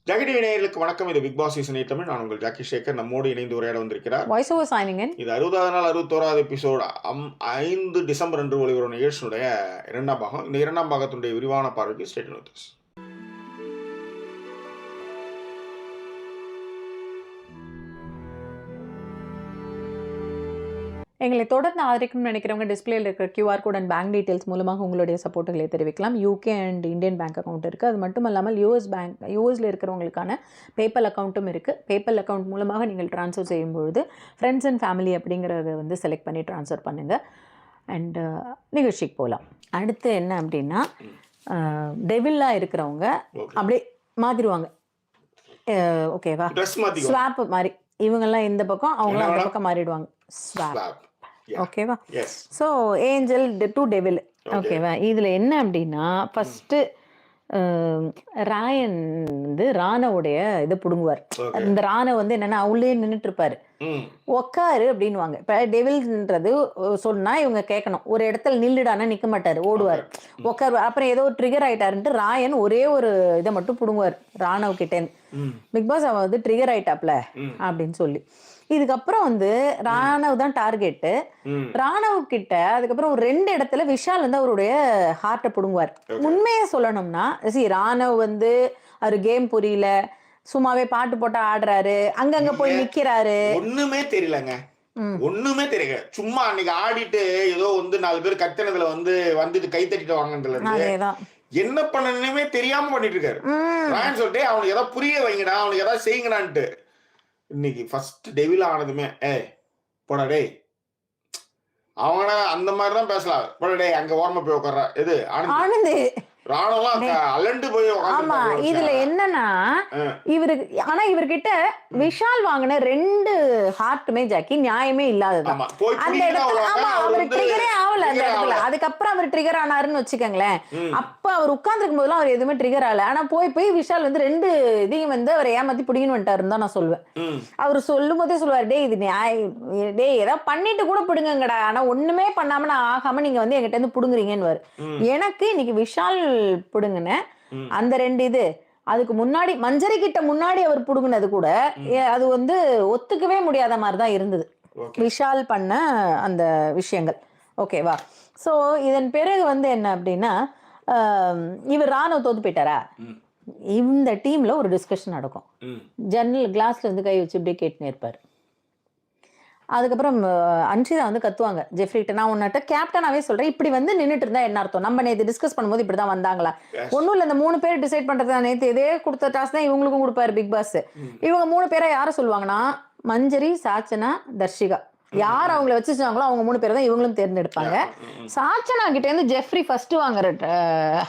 Jackie நேயர்களுக்கு வணக்கம். இது பிக் பாஸ் சீசன் 8 தமிழ். நான் உங்கள் ஜாக்கி சேகர். நம்மோடு இணைந்து உரையாட வந்திருக்கிறார். Voice over signing in. இது 60வது நாள் 61வது எபிசோட் 5 டிசம்பர் அன்று வெளிவரும் நிகழ்ச்சியுடைய இரண்டாம் பாகம். இந்த இரண்டாம் பாகத்தினுடைய விரிவான பார்வைக்கு ஸ்டேட் நோட்டீஸ். எங்களை தொடர்ந்து ஆதரிக்கணும்னு நினைக்கிறவங்க டிஸ்பிளேல இருக்கிற QR code and bank details மூலமாக உங்களுடைய சப்போர்ட்டுகளை தெரிவிக்கலாம். UK and Indian bank account இருக்குது. அது மட்டும் இல்லாமல் யூஎஸில் இருக்கிறவங்களுக்கான பேப்பல் அக்கௌண்ட்டும் இருக்குது. பேப்பல் அக்கௌண்ட் மூலமாக நீங்கள் ட்ரான்ஸ்ஃபர் செய்யும்பொழுது ஃப்ரெண்ட்ஸ் அண்ட் ஃபேமிலி அப்படிங்கிறத வந்து செலக்ட் பண்ணி ட்ரான்ஸ்ஃபர் பண்ணுங்கள். அண்டு நிகழ்ச்சிக்கு போகலாம். அடுத்து என்ன அப்படின்னா, டெவில்லாக இருக்கிறவங்க அப்படியே மாற்றிடுவாங்க. ஓகேவா? ஸ்வாப் மாதிரி இவங்கெல்லாம் இந்த பக்கம், அவங்களாம் அந்த பக்கம் மாறிடுவாங்க. ஸ்வாப். ஓகேவா? So angel to devil. ஓகேவா? இதில் என்ன அப்படின்னா, ஃபஸ்ட்டு ராயன் வந்து ராணவுடைய இதை பிடுங்குவார். இந்த ராணவ் வந்து என்னன்னா உள்ளே நின்றுட்டு இருப்பாரு. உக்காரு அப்படின்வாங்க. இப்போ டெவில்ன்றது சொன்னா இவங்க கேட்கணும். ஒரு இடத்துல நில்லுடானா நிற்க மாட்டாரு, ஓடுவார். உக்காரு. அப்புறம் ஏதோ ட்ரிகர் ஆயிட்டாருன்ட்டு ராயன் ஒரே ஒரு இதை மட்டும் பிடுங்குவார் ராணவ் கிட்டேன்னு. பிக் பாஸ் அவன் வந்து ட்ரிகர் ஆயிட்டாப்ல அப்படின்னு சொல்லி. இதுக்கப்புறம் வந்து ராணவ் தான் டார்கெட்டு. ராணவ் கிட்ட அதுக்கப்புறம் ஒரு 2 இடத்துல விஷால் வந்து அவருடைய ஹார்ட்டை பிடுங்குவார். உண்மையை சொல்லணும்னா, ராணவ் வந்து அவர் கேம் புரியல, சும்மாவே பாட்டு போட்டா ஆடுறாரு, அங்கங்க போய் நிக்கிறாரு. ஒண்ணுமே தெரியலங்க, ஒண்ணுமே தெரியல. சும்மா அன்னைக்கு ஆடிட்டு ஏதோ வந்து 4 பேர் கத்தினதுல வந்துட்டு கை தட்டிட்டு வாங்கன்றதுல என்ன பண்ணணுமே தெரியாம பண்ணிட்டு இருக்காரு. ராயன் சொல்லிட்டு அவனுக்கு ஏதாவது புரிய வைங்கடா, அவனுக்கு ஏதாவது செய்யுங்கடான்ட்டு. இன்னைக்கு ஃபர்ஸ்ட் டெவில் ஆனதுமே போடா டேய், அவன அந்த மாதிரி தான் பேசலாம். போடா டேய், அங்க ஓரமா போய் உட்கார்றா. எது ஆனந்த் ராணுவம் அலண்டு போய். ஆமா, இதுல என்னன்னா இவருக்கு, ஆனா இவர்கிட்ட விஷால் வாங்கின 2 ஹார்ட்டுமே ஜாக்கி நியாயமே இல்லாதது. அந்த இடத்துல ஆமா அவர் ட்ரிகரே ஆகல அந்த இடத்துல. அதுக்கப்புறம் அவர் ட்ரிகர் ஆனாருன்னு வச்சுக்கோங்களேன். அப்ப அவர் உட்கார்ந்துருக்கும் போதெல்லாம் அவர் எதுவுமே ட்ரிகர் ஆகல. ஆனா போய் விஷால் வந்து 2 இதையும் வந்து அவர் ஏமாத்தி பிடிக்கணும் வந்துட்டாருன்னு தான் நான் சொல்லுவேன். அவர் சொல்லும் போதே சொல்லுவாரு, டே இது டே ஏதாவது பண்ணிட்டு கூட பிடுங்கங்கடா, ஆனா ஒண்ணுமே பண்ணாம நான் ஆகாம நீங்க வந்து என்கிட்ட இருந்து பிடுங்குறீங்கன்னு. எனக்கு இன்னைக்கு விஷால் பிடுங்கின அந்த 2 இது, அதுக்கு முன்னாடி மஞ்சரி கிட்ட முன்னாடி அவர் புடுங்கினது கூட அது வந்து ஒத்துக்கவே முடியாத மாதிரி தான் இருந்தது, விஷால் பண்ண அந்த விஷயங்கள். ஓகேவா? ஸோ இதன் பிறகு வந்து என்ன அப்படின்னா, இவர் ராணுவ தோத்து போயிட்டாரா, இந்த டீம்ல ஒரு டிஸ்கஷன் நடக்கும். ஜன்னல் கிளாஸ்ல வந்து கை வச்சு இப்படியே கேட்டுன்னு இருப்பாரு. அதுக்கப்புறம் அன்ஷிதா வந்து கத்துவாங்க ஜெஃப்ரிட்ட, நான் உன்னிட்ட கேப்டனாவே சொல்றேன், இப்படி வந்து நின்றுட்டு இருந்தா என்ன அர்த்தம், நம்ம நேற்று டிஸ்கஸ் பண்ணும்போது இப்படிதான் வந்தாங்களா? ஒன்னும் இல்ல, இந்த 3 பேர் டிசைட் பண்றது நேற்று இதே கொடுத்த டாஸ்க் தான் இவங்களுக்கும் கொடுப்பாரு பிக் பாஸ். இவங்க 3 பேரை யார சொல்லுவாங்கன்னா, மஞ்சரி, சாச்சனா, தர்ஷிகா. யார் அவங்கள வச்சுச்சாங்களோ அவங்க 3 பேர் தான் இவங்களும் தேர்ந்தெடுப்பாங்க. சாச்சனா கிட்ட இருந்து ஜெஃப்ரி ஃபர்ஸ்ட் வாங்குற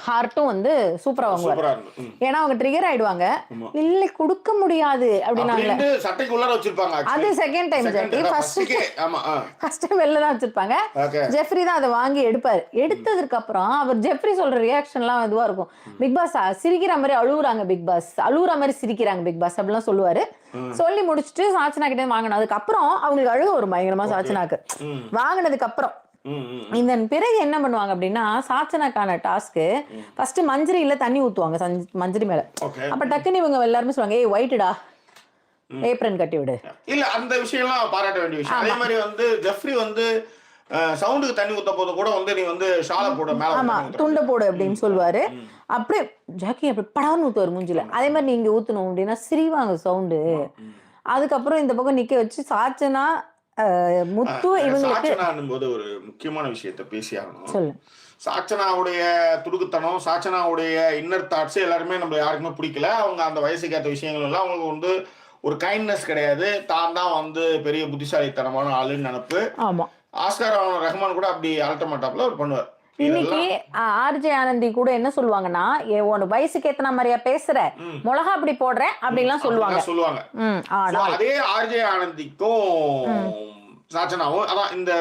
ஹார்ட்டும் வந்து சூப்பரா வாங்குவாரு. ஏன்னா அவங்க ட்ரிகர் ஆயிடுவாங்க. இல்ல கொடுக்க முடியாது அப்படின்னாங்க. அது second time Jeffrey first time வெளில தான் வச்சிருப்பாங்க. ஜெஃப்ரி தான் அதை வாங்கி எடுப்பாரு. எடுத்ததுக்கு அப்புறம் அவர் ஜெஃப்ரி சொல்ற ரியாக்ஷன் எல்லாம் இதுவா இருக்கும். பிக் பாஸ் சிரிக்கிற மாதிரி அழுகுறாங்க, பிக் பாஸ் அழுகுற மாதிரி சிரிக்கிறாங்க பிக் பாஸ் அப்படிலாம் சொல்லுவாரு. சொல்லி முடிச்சுட்டு சாச்சனா கிட்ட வாங்கினது. அதுக்கப்புறம் அவங்களுக்கு அழுக ஒரு பயங்கரமா சாச்சனாக்கு வாங்கினதுக்கு அப்புறம். இதன் பிறகு என்ன பண்ணுவாங்க அப்படின்னா, சாச்சனாக்கான டாஸ்க்கு ஃபர்ஸ்ட் மஞ்சரியில தண்ணி ஊத்துவாங்க மஞ்சரி மேல. அப்ப டக்குன்னு இவங்க எல்லாருமே சொல்லுவாங்க, ஏய் ஒயிட்டுடா ஏப்ரன் கட்டி விடு. இல்ல அந்த விஷயம் எல்லாம் பாராட்ட வேண்டிய விஷயம். அதே மாதிரி வந்து ஜெஃப்ரி வந்து சவுண்டுக்கு தண்ணி ஊத்த போது கூட வந்து நீ வந்து ஷால போட மேல, ஆமா துண்டை போடு அப்படின்னு சொல்லுவாரு. அப்படியே ஜாக்கி அப்படி படான்னு ஊத்துவாரு மூஞ்சில. அதே மாதிரி நீங்க ஊத்தணும் அப்படின்னா சிரிவாங்க சவுண்டு. அதுக்கப்புறம் இந்த பக்கம் நிக்க வச்சு சாச்சனா முத்து இவங்களுக்கு போது ஒரு முக்கியமான விஷயத்த பேசி ஆகணும். சொல்லு. சாச்சனாவுடைய துடுக்குத்தனம், சாச்சனாவுடைய இன்னர் தாட்ஸ் எல்லாருமே நம்ம யாருக்குமே பிடிக்கல. அவங்க அந்த வயசுக்கு ஏற்ற விஷயங்கள் எல்லாம் அவங்களுக்கு வந்து ஒரு கைண்ட்னஸ் கிடையாது. தான் தான் வந்து பெரிய புத்திசாலித்தனமான ஆளுன்னு நினைப்பு. ஆமா, ஆஸ்கார் ரஹ்மான் கூட அப்படி அலட்ட மாட்டாப்ல அவர் பண்ணுவார். இன்னைக்கு ஆர்ஜே ஆனந்தி கூட என்ன சொல்லுவாங்கன்னா, உன் வயசுக்கு ஏத்தன மாதிரியா பேசுற, மிளகா அப்படி போடுறேன் அப்படின்லாம் சொல்லுவாங்க. அதே ஆர்ஜே ஆனந்திக்கும் சாச்சனாவும் அதான் இந்த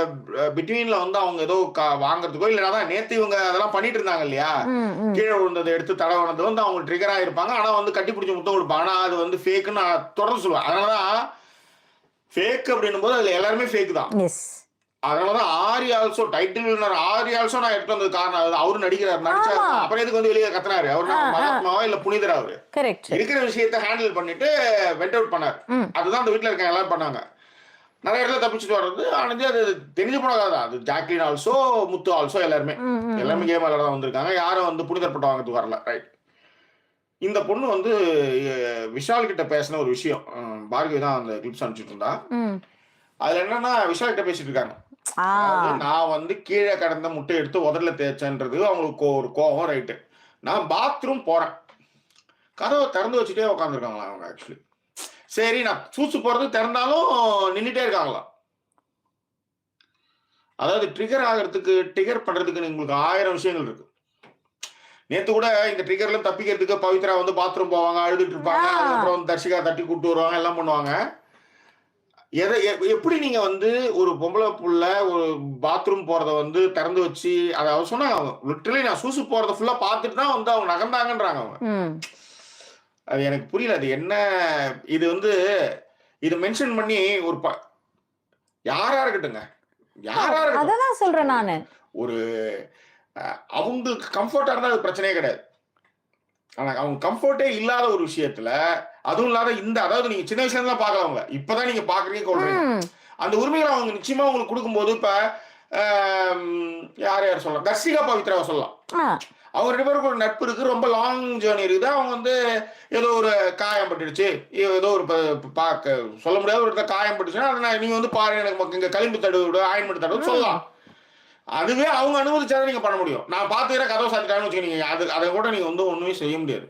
பிட்வீன்ல வந்து அவங்க ஏதோ வாங்குறதுக்கோ இல்லைன்னா நேத்து இவங்க அதெல்லாம் பண்ணிட்டு இருந்தாங்க இல்லையா, கீழே விழுந்ததை எடுத்து தடவுனது வந்து அவங்க ட்ரிகர் ஆயிருப்பாங்க. ஆனா வந்து கட்டி பிடிச்சி முத்தம் கொடுப்பாங்க. ஆனா அது வந்து ஃபேக்குன்னு நான் தொடர்ந்து சொல்லுவேன். அதனாலதான் ஃபேக் அப்படின்னும் போது அதுல எல்லாருமே ஃபேக் தான். அதனாலதான் ஆரி ஆல்சோ டைட்டில் ஆரி ஆல்சோ நான் எடுத்து வந்தது காரணம் அவரு நடிக்கிறார் நடிச்சா அப்புறம் எதுக்கு வந்து வெளியே கத்துனாரு அவரு மகாத்மாவா இல்ல புனிதர் அவரு இருக்கிற விஷயத்த ஹேண்டில் பண்ணிட்டு வெண்ட் அவுட் பண்ணாரு. அதுதான் அந்த வீட்டுல இருக்க எல்லாரும் பண்ணாங்க. நிறைய இடத்துல தப்பிச்சுட்டு வர்றது ஆனந்தி அது தெரிஞ்சு போனதா அது ஜாக்லின் ஆல்சோ முத்து ஆல்சோ எல்லாருமே கேம் விளையாட தான் வந்திருக்காங்க. யாரும் வந்து புனிதர் பட்டம் வாங்கிறதுக்கு வரல. ரைட். இந்த பொண்ணு வந்து விஷால் கிட்ட பேசின ஒரு விஷயம் பார்கவி தான் அந்த கிளிப்ஸ் அனுப்பிச்சுட்டு இருந்தா. அதுல என்னன்னா விஷால் கிட்ட பேசிட்டு இருக்காங்க. நான் வந்து கீழே கடந்த முட்டை எடுத்து உதறல தேய்ச்சேன்றது அவங்களுக்கு ஒரு கோவம். ரைட்டு. நான் பாத்ரூம் போறேன், கதவை திறந்து வச்சுட்டே உட்காந்துருக்காங்களா அவங்க. ஆக்சுவலி சரி நான் சூசு போறது திறந்தாலும் நின்றுட்டே இருக்காங்களா. அதாவது ட்ரிகர் ஆகிறதுக்கு ட்ரிகர் பண்றதுக்கு உங்களுக்கு 1000 விஷயங்கள் இருக்கு. நேத்து கூட இந்த ட்ரிகர்ல தப்பிக்கிறதுக்கு பவித்ரா வந்து பாத்ரூம் போவாங்க, அழுதுட்டு இருப்பாங்க, அதுக்கப்புறம் தர்ஷிகா தட்டி கூப்பிட்டு வருவாங்க, எல்லாம் பண்ணுவாங்க. எப்படி நீங்க வந்து ஒரு பொம்பளை புள்ள ஒரு பாத்ரூம் போறத வந்து திறந்து வச்சு அதை அவர் சொன்னாங்க. லிட்டரலி நான் சூசு போறத ஃபுல்லா பார்த்துட்டு தான் வந்து அவங்க நகர்ந்தாங்கன்றாங்க அவங்க. அது எனக்கு புரியல. அது என்ன இது வந்து இது மென்ஷன் பண்ணி ஒரு யாரா இருக்கட்டுங்க, யாரா இருக்கட்டும் அதான் சொல்றேன் நானு. ஒரு அவங்களுக்கு கம்ஃபர்ட்டா இருந்தா அது பிரச்சனையே கிடையாது. ஆனா அவங்க கம்ஃபர்ட்டே இல்லாத ஒரு விஷயத்துல அதுவும் இல்லாத இந்த அதாவது நீங்க சின்ன வயசுல இருந்தா பாக்கலவங்க இப்பதான் நீங்க பாக்குறீங்க கொள்றீங்க. அந்த உரிமைகளை அவங்க நிச்சயமா உங்களுக்கு கொடுக்கும்போது இப்ப யார் யார் சொல்லலாம், தர்ஷிகா பவித்ராவை சொல்லலாம். அவங்க 2 பேருக்கு ஒரு நட்பு இருக்கு, ரொம்ப லாங் ஜேர்னி இருக்குது. அவங்க வந்து ஏதோ ஒரு காயம் பட்டுடுச்சு, ஏதோ ஒரு சொல்ல முடியாத ஒரு காயம் பட்டுச்சுன்னா அதை நீங்க வந்து பாரு எனக்கு இங்க களிம்பு தடுவிட ஆயின்மெண்ட் தடுவு சொல்லலாம். அதுவே அவங்க அனுமதிச்சாதான் நீங்க பண்ண முடியும். நான் பாத்துக்கிறேன் கதவை சாத்திட்டான்னு வச்சுக்கீங்க, அதை கூட நீங்க வந்து ஒண்ணுமே செய்ய முடியாது.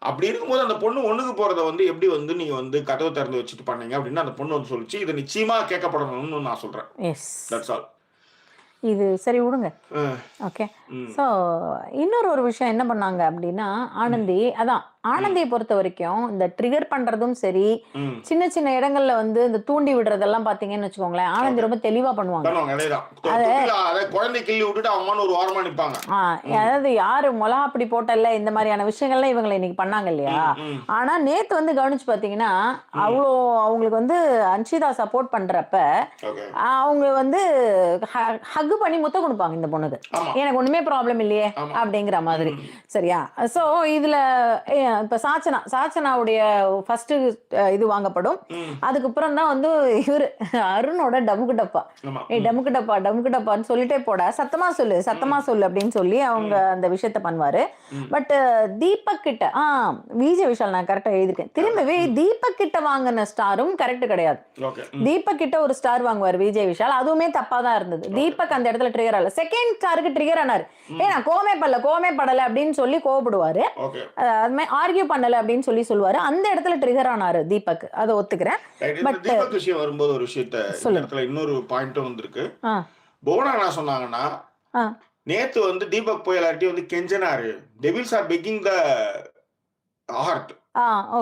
அப்படி இருக்கும்போது அந்த பொண்ணு ஒண்ணுக்கு போறத வந்து எப்படி வந்து நீங்க வந்து கதவை திறந்து வச்சுட்டு பண்ணீங்க அப்படின்னு அந்த பொண்ணு வந்து சொல்லிச்சு. இதை நிச்சயமா கேட்கப்படணும்னு நான் சொல்றேன். That's all. இது சரி விடுங்க. ஓகே. ஸோ இன்னொரு விஷயம் என்ன பண்ணாங்க அப்படின்னா ஆனந்தி, அதான் ஆனந்தியை பொறுத்த வரைக்கும் இந்த ட்ரிகர் பண்றதும் சரி, சின்ன சின்ன இடங்கள்ல வந்து இந்த தூண்டி விடுறதெல்லாம் பாத்தீங்கன்னு வச்சுக்கோங்களேன், ஆனந்தி ரொம்ப தெளிவா பண்ணுவாங்க. அதாவது யாரு மொளகா அப்படி போட்டல இந்த மாதிரியான விஷயங்கள்லாம் இவங்களை இன்னைக்கு பண்ணாங்க இல்லையா. ஆனா நேத்து வந்து கவனிச்சு பாத்தீங்கன்னா அவ்வளோ அவங்களுக்கு வந்து அன்ஷிதா சப்போர்ட் பண்றப்ப அவங்க வந்து ஹக் பண்ணி முத்த கொடுப்பாங்க இந்த பொண்ணுக்கு. எனக்கு ஒண்ணுமே ப்ராப்ளம் இல்லையே அப்படிங்கிற மாதிரி. சரியா. சோ இதுல இப்ப சாச்சனாவுடைய ஃபர்ஸ்ட் இது வாங்கப்படும். அதுக்கப்புறம் தான் வந்து இவரு அருணோட டமுக்கு டப்பான்னு சொல்லிட்டே போட சத்தமா சொல்லு அப்படின்னு சொல்லி அவங்க அந்த விஷயத்த பண்ணுவாரு. பட் தீபக் கிட்ட விஜய் விஷால் நான் கரெக்டா எழுதிருக்கேன். திரும்பவே தீபக் கிட்ட வாங்கின ஸ்டாரும் கரெக்ட் கிடையாது. தீபக் கிட்ட ஒரு ஸ்டார் வாங்குவார் விஜய் விஷால், அதுவுமே தப்பா தான் இருந்தது. தீபக் அந்த இடத்துல ட்ரிகர் ஆகல, செகண்ட் ஸ்டாருக்கு ட்ரிகர் ஆனாரு. நான் கோமே படல அப்படின்னு சொல்லி கோவப்படுவாரு, ஆர்கியூ பண்ணல அப்படின்னு சொல்லுவாரு. அந்த இடத்துல ட்ரிகர் ஆனாரு தீபக், அதை ஒத்துக்கிறேன். பட் தீபக் விஷயம் வரும்போது ஒரு விஷயத்த இன்னொரு பாயிண்ட் வந்திருக்கு. போனா என்ன சொன்னாங்கன்னா நேத்து வந்து தீபக் போய் எல்லார்ட்டையும் வந்து கெஞ்சனாரு, devils are begging the heart.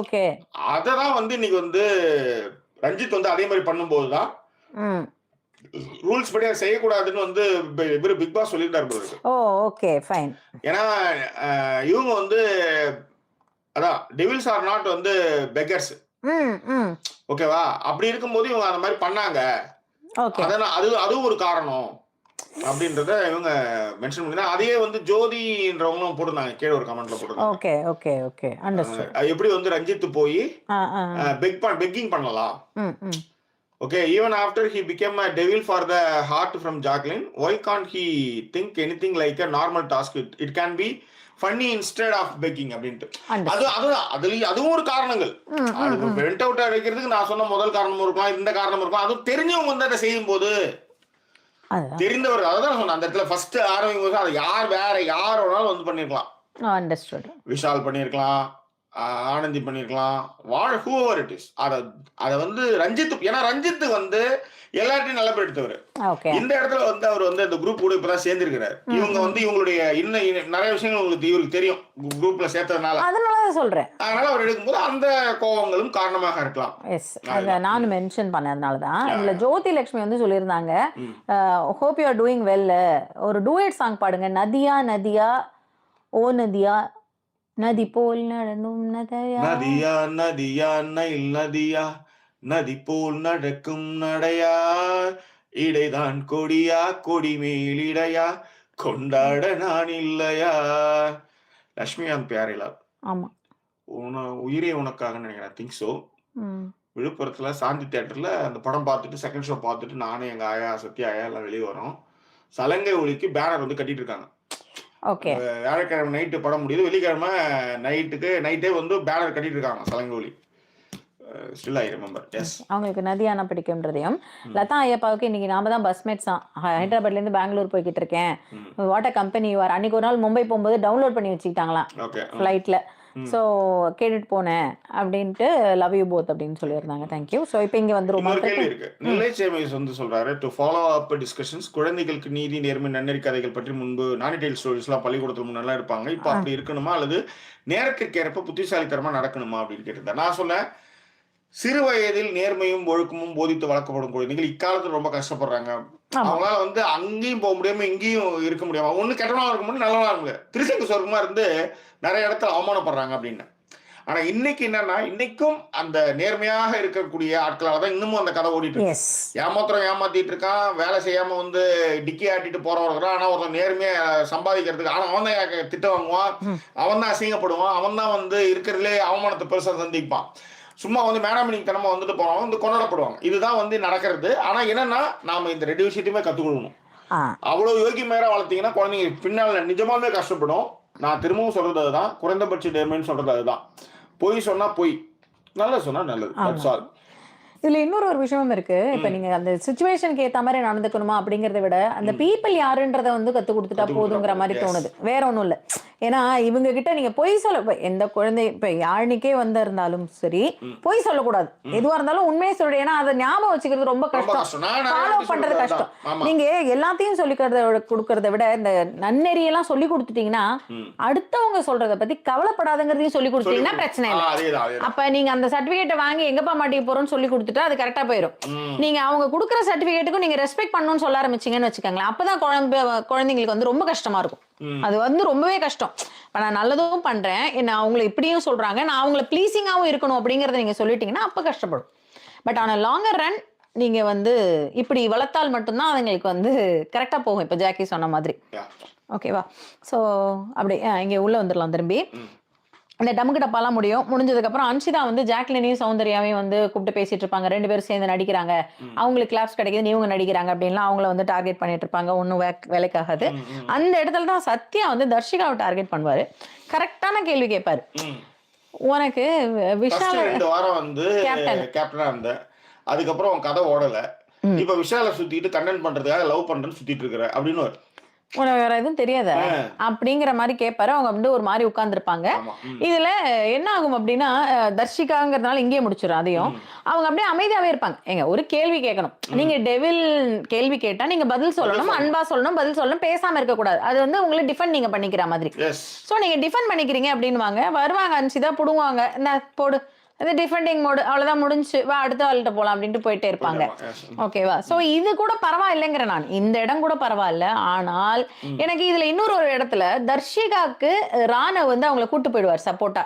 Okay. அததான் வந்து இன்னைக்கு வந்து ரஞ்சித் வந்து அதே மாதிரி பண்ணும்போதுதான் ரூல்ஸ் படி அதை செய்யக்கூடாதுன்னு வந்து இவரு பிக் பாஸ் சொல்லியிருந்தாரு. Okay fine. ஏன்னா இவங்க வந்து அதான் டெவில்ஸ் ஆர் நாட் வந்து பெக்கர்ஸ். ஓகேவா. அப்படி இருக்கும்போது இவங்க அந்த மாதிரி பண்ணாங்க. அதுவும் ஒரு காரணம் அப்படின்றத இவங்க மென்ஷன் பண்ணி அதையே வந்து ஜோதின்றவங்களும் போட்டிருந்தாங்க கீழே ஒரு கமெண்ட்ல போட்டிருந்தாங்க. Okay okay okay understand. எப்படி வந்து ரஞ்சித் போய் பெக்கிங் பண்ணலாம். Okay, even after he became a devil for the heart from Jacqueline, why can't he think anything like a normal task? It can be funny instead of begging அப்படின்ட்டு. அதுவும் ஒரு காரணங்கள். அது went out அடிக்கிறதுக்கு நான் சொன்ன முதல் காரணமும் இருக்கலாம், இந்த காரணமும் இருக்கலாம். அதுவும் தெரிஞ்சவங்க வந்து அதை செய்யும் போது தெரிந்தவர் அதான் சொன்ன அந்த இடத்துல ஃபர்ஸ்ட் ஆரம்பிக்கும் போது அதை வேற யார் வேணாலும் வந்து பண்ணிருக்கலாம். விஷால் பண்ணிருக்கலாம், ஆனந்தி பண்ணிருக்கலாம், whoever it is. அத வந்து ரஞ்சித், ஏன்னா ரஞ்சித் வந்து எல்லாத்தையும் நல்ல பேர் எடுத்தவர். இந்த இடத்துல வந்து அவர் வந்து அந்த குரூப் கூட இப்பதான் சேர்ந்திருக்கிறார். இவங்க வந்து இவங்களுடைய இன்னும் நிறைய விஷயங்கள் இவருக்கு தெரியும் குரூப்ல சேர்த்ததுனால, அதனாலதான் சொல்றேன். அதனால அவர் எடுக்கும்போது அந்த கோபங்களும் காரணமாக இருக்கலாம். அத நானும் மென்ஷன் பண்ணதுனாலதான். இதுல ஜோதி லட்சுமி வந்து சொல்லியிருந்தாங்க, hope you are doing well, ஒரு டூயட் சாங் பாடுங்க, நதியா நதியா ஓ நதியா நதி போல் நடந்தும் நதியா நதியா நைல் நதியா நதி போல் நடக்கும் நடையா இடைதான் கொடியா கொடி மேலிடையா கொண்டாட நான் இல்லையா. லட்சுமிகாந்த் பியாரிலா. ஆமா. உயிரே உனக்காக நினைக்கிறேன். Think so. விழுப்புரத்துல சாந்தி தியேட்டர்ல அந்த படம் பார்த்துட்டு செகண்ட் ஷோ பார்த்துட்டு நானும் எங்க ஆயா சத்யா ஆயா எல்லாம் வெளியே வரோம். சலங்கை ஒலிக்கு பேனர் வந்து கட்டிட்டு இருக்காங்க. ஓகே. வியாழக்கிழமை நைட்டு படம் முடியுது, வெள்ளிக்கிழமை நைட்டே வந்து பேனர் கட்டிட்டு இருக்காங்க சலங்கை ஒலி. Still I remember. எஸ். அவங்களுக்கு நதியானா பிடிக்கும்ன்றதையும் லதா ஐயப்பாவுக்கு இன்னைக்கு நாம தான் பஸ்மேட்ஸ் தான். ஹைதராபாத்ல இருந்து பெங்களூர் போய்கிட்டு இருக்கேன். What a company you are. அன்னைக்கு ஒரு நாள் மும்பை போகும்போது டவுன்லோட் பண்ணி வச்சுக்கிட்டாங்களாம் ஃப்ளைட்ல. ஸோ கேட்டுட்டு போனேன் அப்படின்ட்டு லவ் யூ போத் அப்படின்னு சொல்லியிருந்தாங்க. தேங்க்யூ. ஸோ இப்போ இங்கே வந்துருமா கேள்வி இருக்கு. நிலை சேமேஸ் வந்து சொல்றாரு டு ஃபாலோ அப் டிஸ்கஷன்ஸ். குழந்தைகளுக்கு நீதி நேர்மை நன்னெறி கதைகள் பற்றி முன்பு நானிடெயில் ஸ்டோரிஸ்லாம் பள்ளிக்கூடத்தில் முன்னெல்லாம் இருப்பாங்க. இப்போ அப்படி இருக்கணுமா அல்லது நேரத்திற்கு ஏற்ப புத்திசாலித்தனமா நடக்கணுமா அப்படின்னு கேட்டிருந்தேன். நான் சொன்னேன், சிறு வயதில் நேர்மையும் ஒழுக்கமும் போதித்து வளர்க்கப்படும் குழந்தைகள் இக்காலத்தில் ரொம்ப கஷ்டப்படுறாங்க. அவங்களால வந்து அங்கேயும் போக முடியாம இங்கேயும் இருக்க முடியாம ஒண்ணு கெட்டவனா இருக்க முடியும், நல்லவனா இருக்க திருசங்க சொர்க்கமா இருந்து நிறைய இடத்துல அவமானப்படுறாங்க அப்படின்னு. ஆனா இன்னைக்கு என்னன்னா, இன்னைக்கும் அந்த நேர்மையாக இருக்கக்கூடிய ஆட்களால தான் இன்னமும் அந்த கதை ஓடிட்டு இருக்கு. ஏமாத்திட்டு இருக்கான், வேலை செய்யாம வந்து டிக்கி ஆட்டிட்டு போறவர்கள். ஆனா ஒருத்தன் நேர்மையா சம்பாதிக்கிறதுக்கு ஆனா அவன் தான் திட்டம் வாங்குவான், அவன் தான் அசிங்கப்படுவான், அவன் தான் வந்து இருக்கிறதுலே அவமானத்தை பெருசா சந்திப்பான். சும்மா வந்து மேடாமினிங் தனமா வந்துட்டு போறவங்க வந்து கொண்டாடப்படுவாங்க. இதுதான் வந்து நடக்கிறது. ஆனா என்னன்னா, நாம இந்த ரெண்டு விஷயத்தையுமே கத்துக்கொள்ளணும். அவ்வளவு யோகி மேல வளர்த்தீங்கன்னா குழந்தைங்க பின்னால நிஜமாவே கஷ்டப்படும். நான் திரும்பவும் சொல்றது அதுதான், குறைந்தபட்ச நேர்மைன்னு சொல்றது அதுதான். பொய் சொன்னா பொய், நல்லது சொன்னா நல்லது. இதுல இன்னொரு ஒரு விஷயமும் இருக்கு. இப்ப நீங்க அந்த சிச்சுவேஷனுக்கு ஏத்த மாதிரி நடந்துக்கணுமா அப்படிங்கறத விட அந்த பீப்புள் யாருன்றத வந்து கத்து கொடுத்துட்டா போதுங்கிற மாதிரி தோணுது. வேற ஒண்ணும் இல்ல. ஏன்னா இவங்க கிட்ட நீங்க பொய் சொல்ல, எந்த குழந்தை இப்ப யாழ்னிக்கே வந்து இருந்தாலும் சரி பொய் சொல்லக்கூடாது. எதுவா இருந்தாலும் உண்மையை சொல்ற. ஏன்னா அதை ஞாபகம் வச்சுக்கிறது ரொம்ப கஷ்டம், ஃபாலோ பண்றது கஷ்டம். நீங்க எல்லாத்தையும் சொல்லி கொடுக்கறத விட இந்த நன்னெறியெல்லாம் சொல்லி கொடுத்துட்டீங்கன்னா அடுத்தவங்க சொல்றதை பத்தி கவலைப்படாதுங்கிறதையும் சொல்லி கொடுத்தீங்கன்னா பிரச்சனை இல்லை. அப்ப நீங்க அந்த சர்டிபிகேட்டை வாங்கி எங்கப்பா மாட்டிக்க போறோம்னு சொல்லி கொடுத்துட்டா அது கரெக்டா போயிடும். நீங்க அவங்க கொடுக்குற சர்டிபிகேட்டுக்கும் நீங்க ரெஸ்பெக்ட் பண்ணணும்னு சொல்ல ஆரம்பிச்சீங்கன்னு வச்சுக்கோங்களேன், அப்பதான் குழந்தைங்களுக்கு வந்து ரொம்ப கஷ்டமா இருக்கும். அது வந்து ரொம்பவே கஷ்டம். இப்ப நான் நல்லதும் பண்றேன், என்ன அவங்களை இப்படியும் சொல்றாங்க, நான் அவங்களை ப்ளீசிங்காவும் இருக்கணும் அப்படிங்கறத நீங்க சொல்லிட்டீங்கன்னா அப்ப கஷ்டப்படும். பட் ஆனா லாங்கர் ரன் நீங்க வந்து இப்படி வளர்த்தால் மட்டும்தான் அதுங்களுக்கு வந்து கரெக்டா போகும். இப்ப ஜாக்கி சொன்ன மாதிரி. ஓகேவா? ஸோ அப்படி இங்க உள்ள வந்துடலாம் திரும்பி. இந்த டமுக்கு டப்பாலாம் முடிஞ்சதுக்கு அப்புறம் அன்ஷிதா வந்து ஜாக்லினையும் சௌந்தர்யாவையும் வந்து கூப்பிட்டு பேசிட்டு இருப்பாங்க. 2 பேரும் சேர்ந்து நடிக்கிறாங்க, அவங்களுக்கு கிளாப்ஸ் கிடைக்குது, இவங்க நடிக்கிறாங்க அப்படின்லாம் அவங்கள வந்து டார்கெட் பண்ணிட்டு இருப்பாங்க. ஒன்னும் வேலைக்காகாது. அந்த இடத்துல தான் சத்யா வந்து தர்ஷிகாவை டார்கெட் பண்ணுவாரு. கரெக்டான கேள்வி கேட்பாரு. உனக்கு விஷால 2 வாரம் வந்து கேப்டனா இருந்த, அதுக்கப்புறம் கதை ஓடல, இப்ப விஷால சுத்திட்டு கண்டென்ட் பண்றதுக்காக லவ் பண்றேன்னு சுத்திட்டு இருக்கிற அப்படின்னு உனக்கு வேற எதுவும் தெரியாத அப்படிங்கிற மாதிரி கேட்பாரு. அவங்க வந்து ஒரு மாதிரி உட்கார்ந்துருப்பாங்க. இதுல என்ன ஆகும் அப்படின்னா, தர்ஷிகாங்கிறதுனால இங்கேயே முடிச்சிடும். அதையும் அவங்க அப்படியே அமைதியாவே இருப்பாங்க. ஏங்க ஒரு கேள்வி கேட்கணும், நீங்க டெவில் கேள்வி கேட்டா நீங்க பதில் சொல்லணும், அன்பா சொல்லணும், பதில் சொல்லணும், பேசாம இருக்க கூடாது. அது வந்து உங்களை டிஃபெண்ட் நீங்க பண்ணிக்கிற மாதிரி. சோ நீங்க டிஃபெண்ட் பண்ணிக்கிறீங்க அப்படின்னு வருவாங்க அன்ஷிதா, புடுங்குவாங்க, இந்த போடு, இது டிஃபெண்டிங் மோடு, அவ்வளவுதான், முடிஞ்சு வா அடுத்த ஆள்கிட்ட போலாம் அப்படின்ட்டு போயிட்டே இருப்பாங்க. ஓகேவா? சோ இது கூட பரவாயில்லைங்கிற நான், இந்த இடம் கூட பரவாயில்ல. ஆனால் எனக்கு இதுல இன்னொரு இடத்துல தர்ஷிகாக்கு ராணா வந்து அவங்களை கூட்டு போயிடுவார் சப்போர்ட்டா.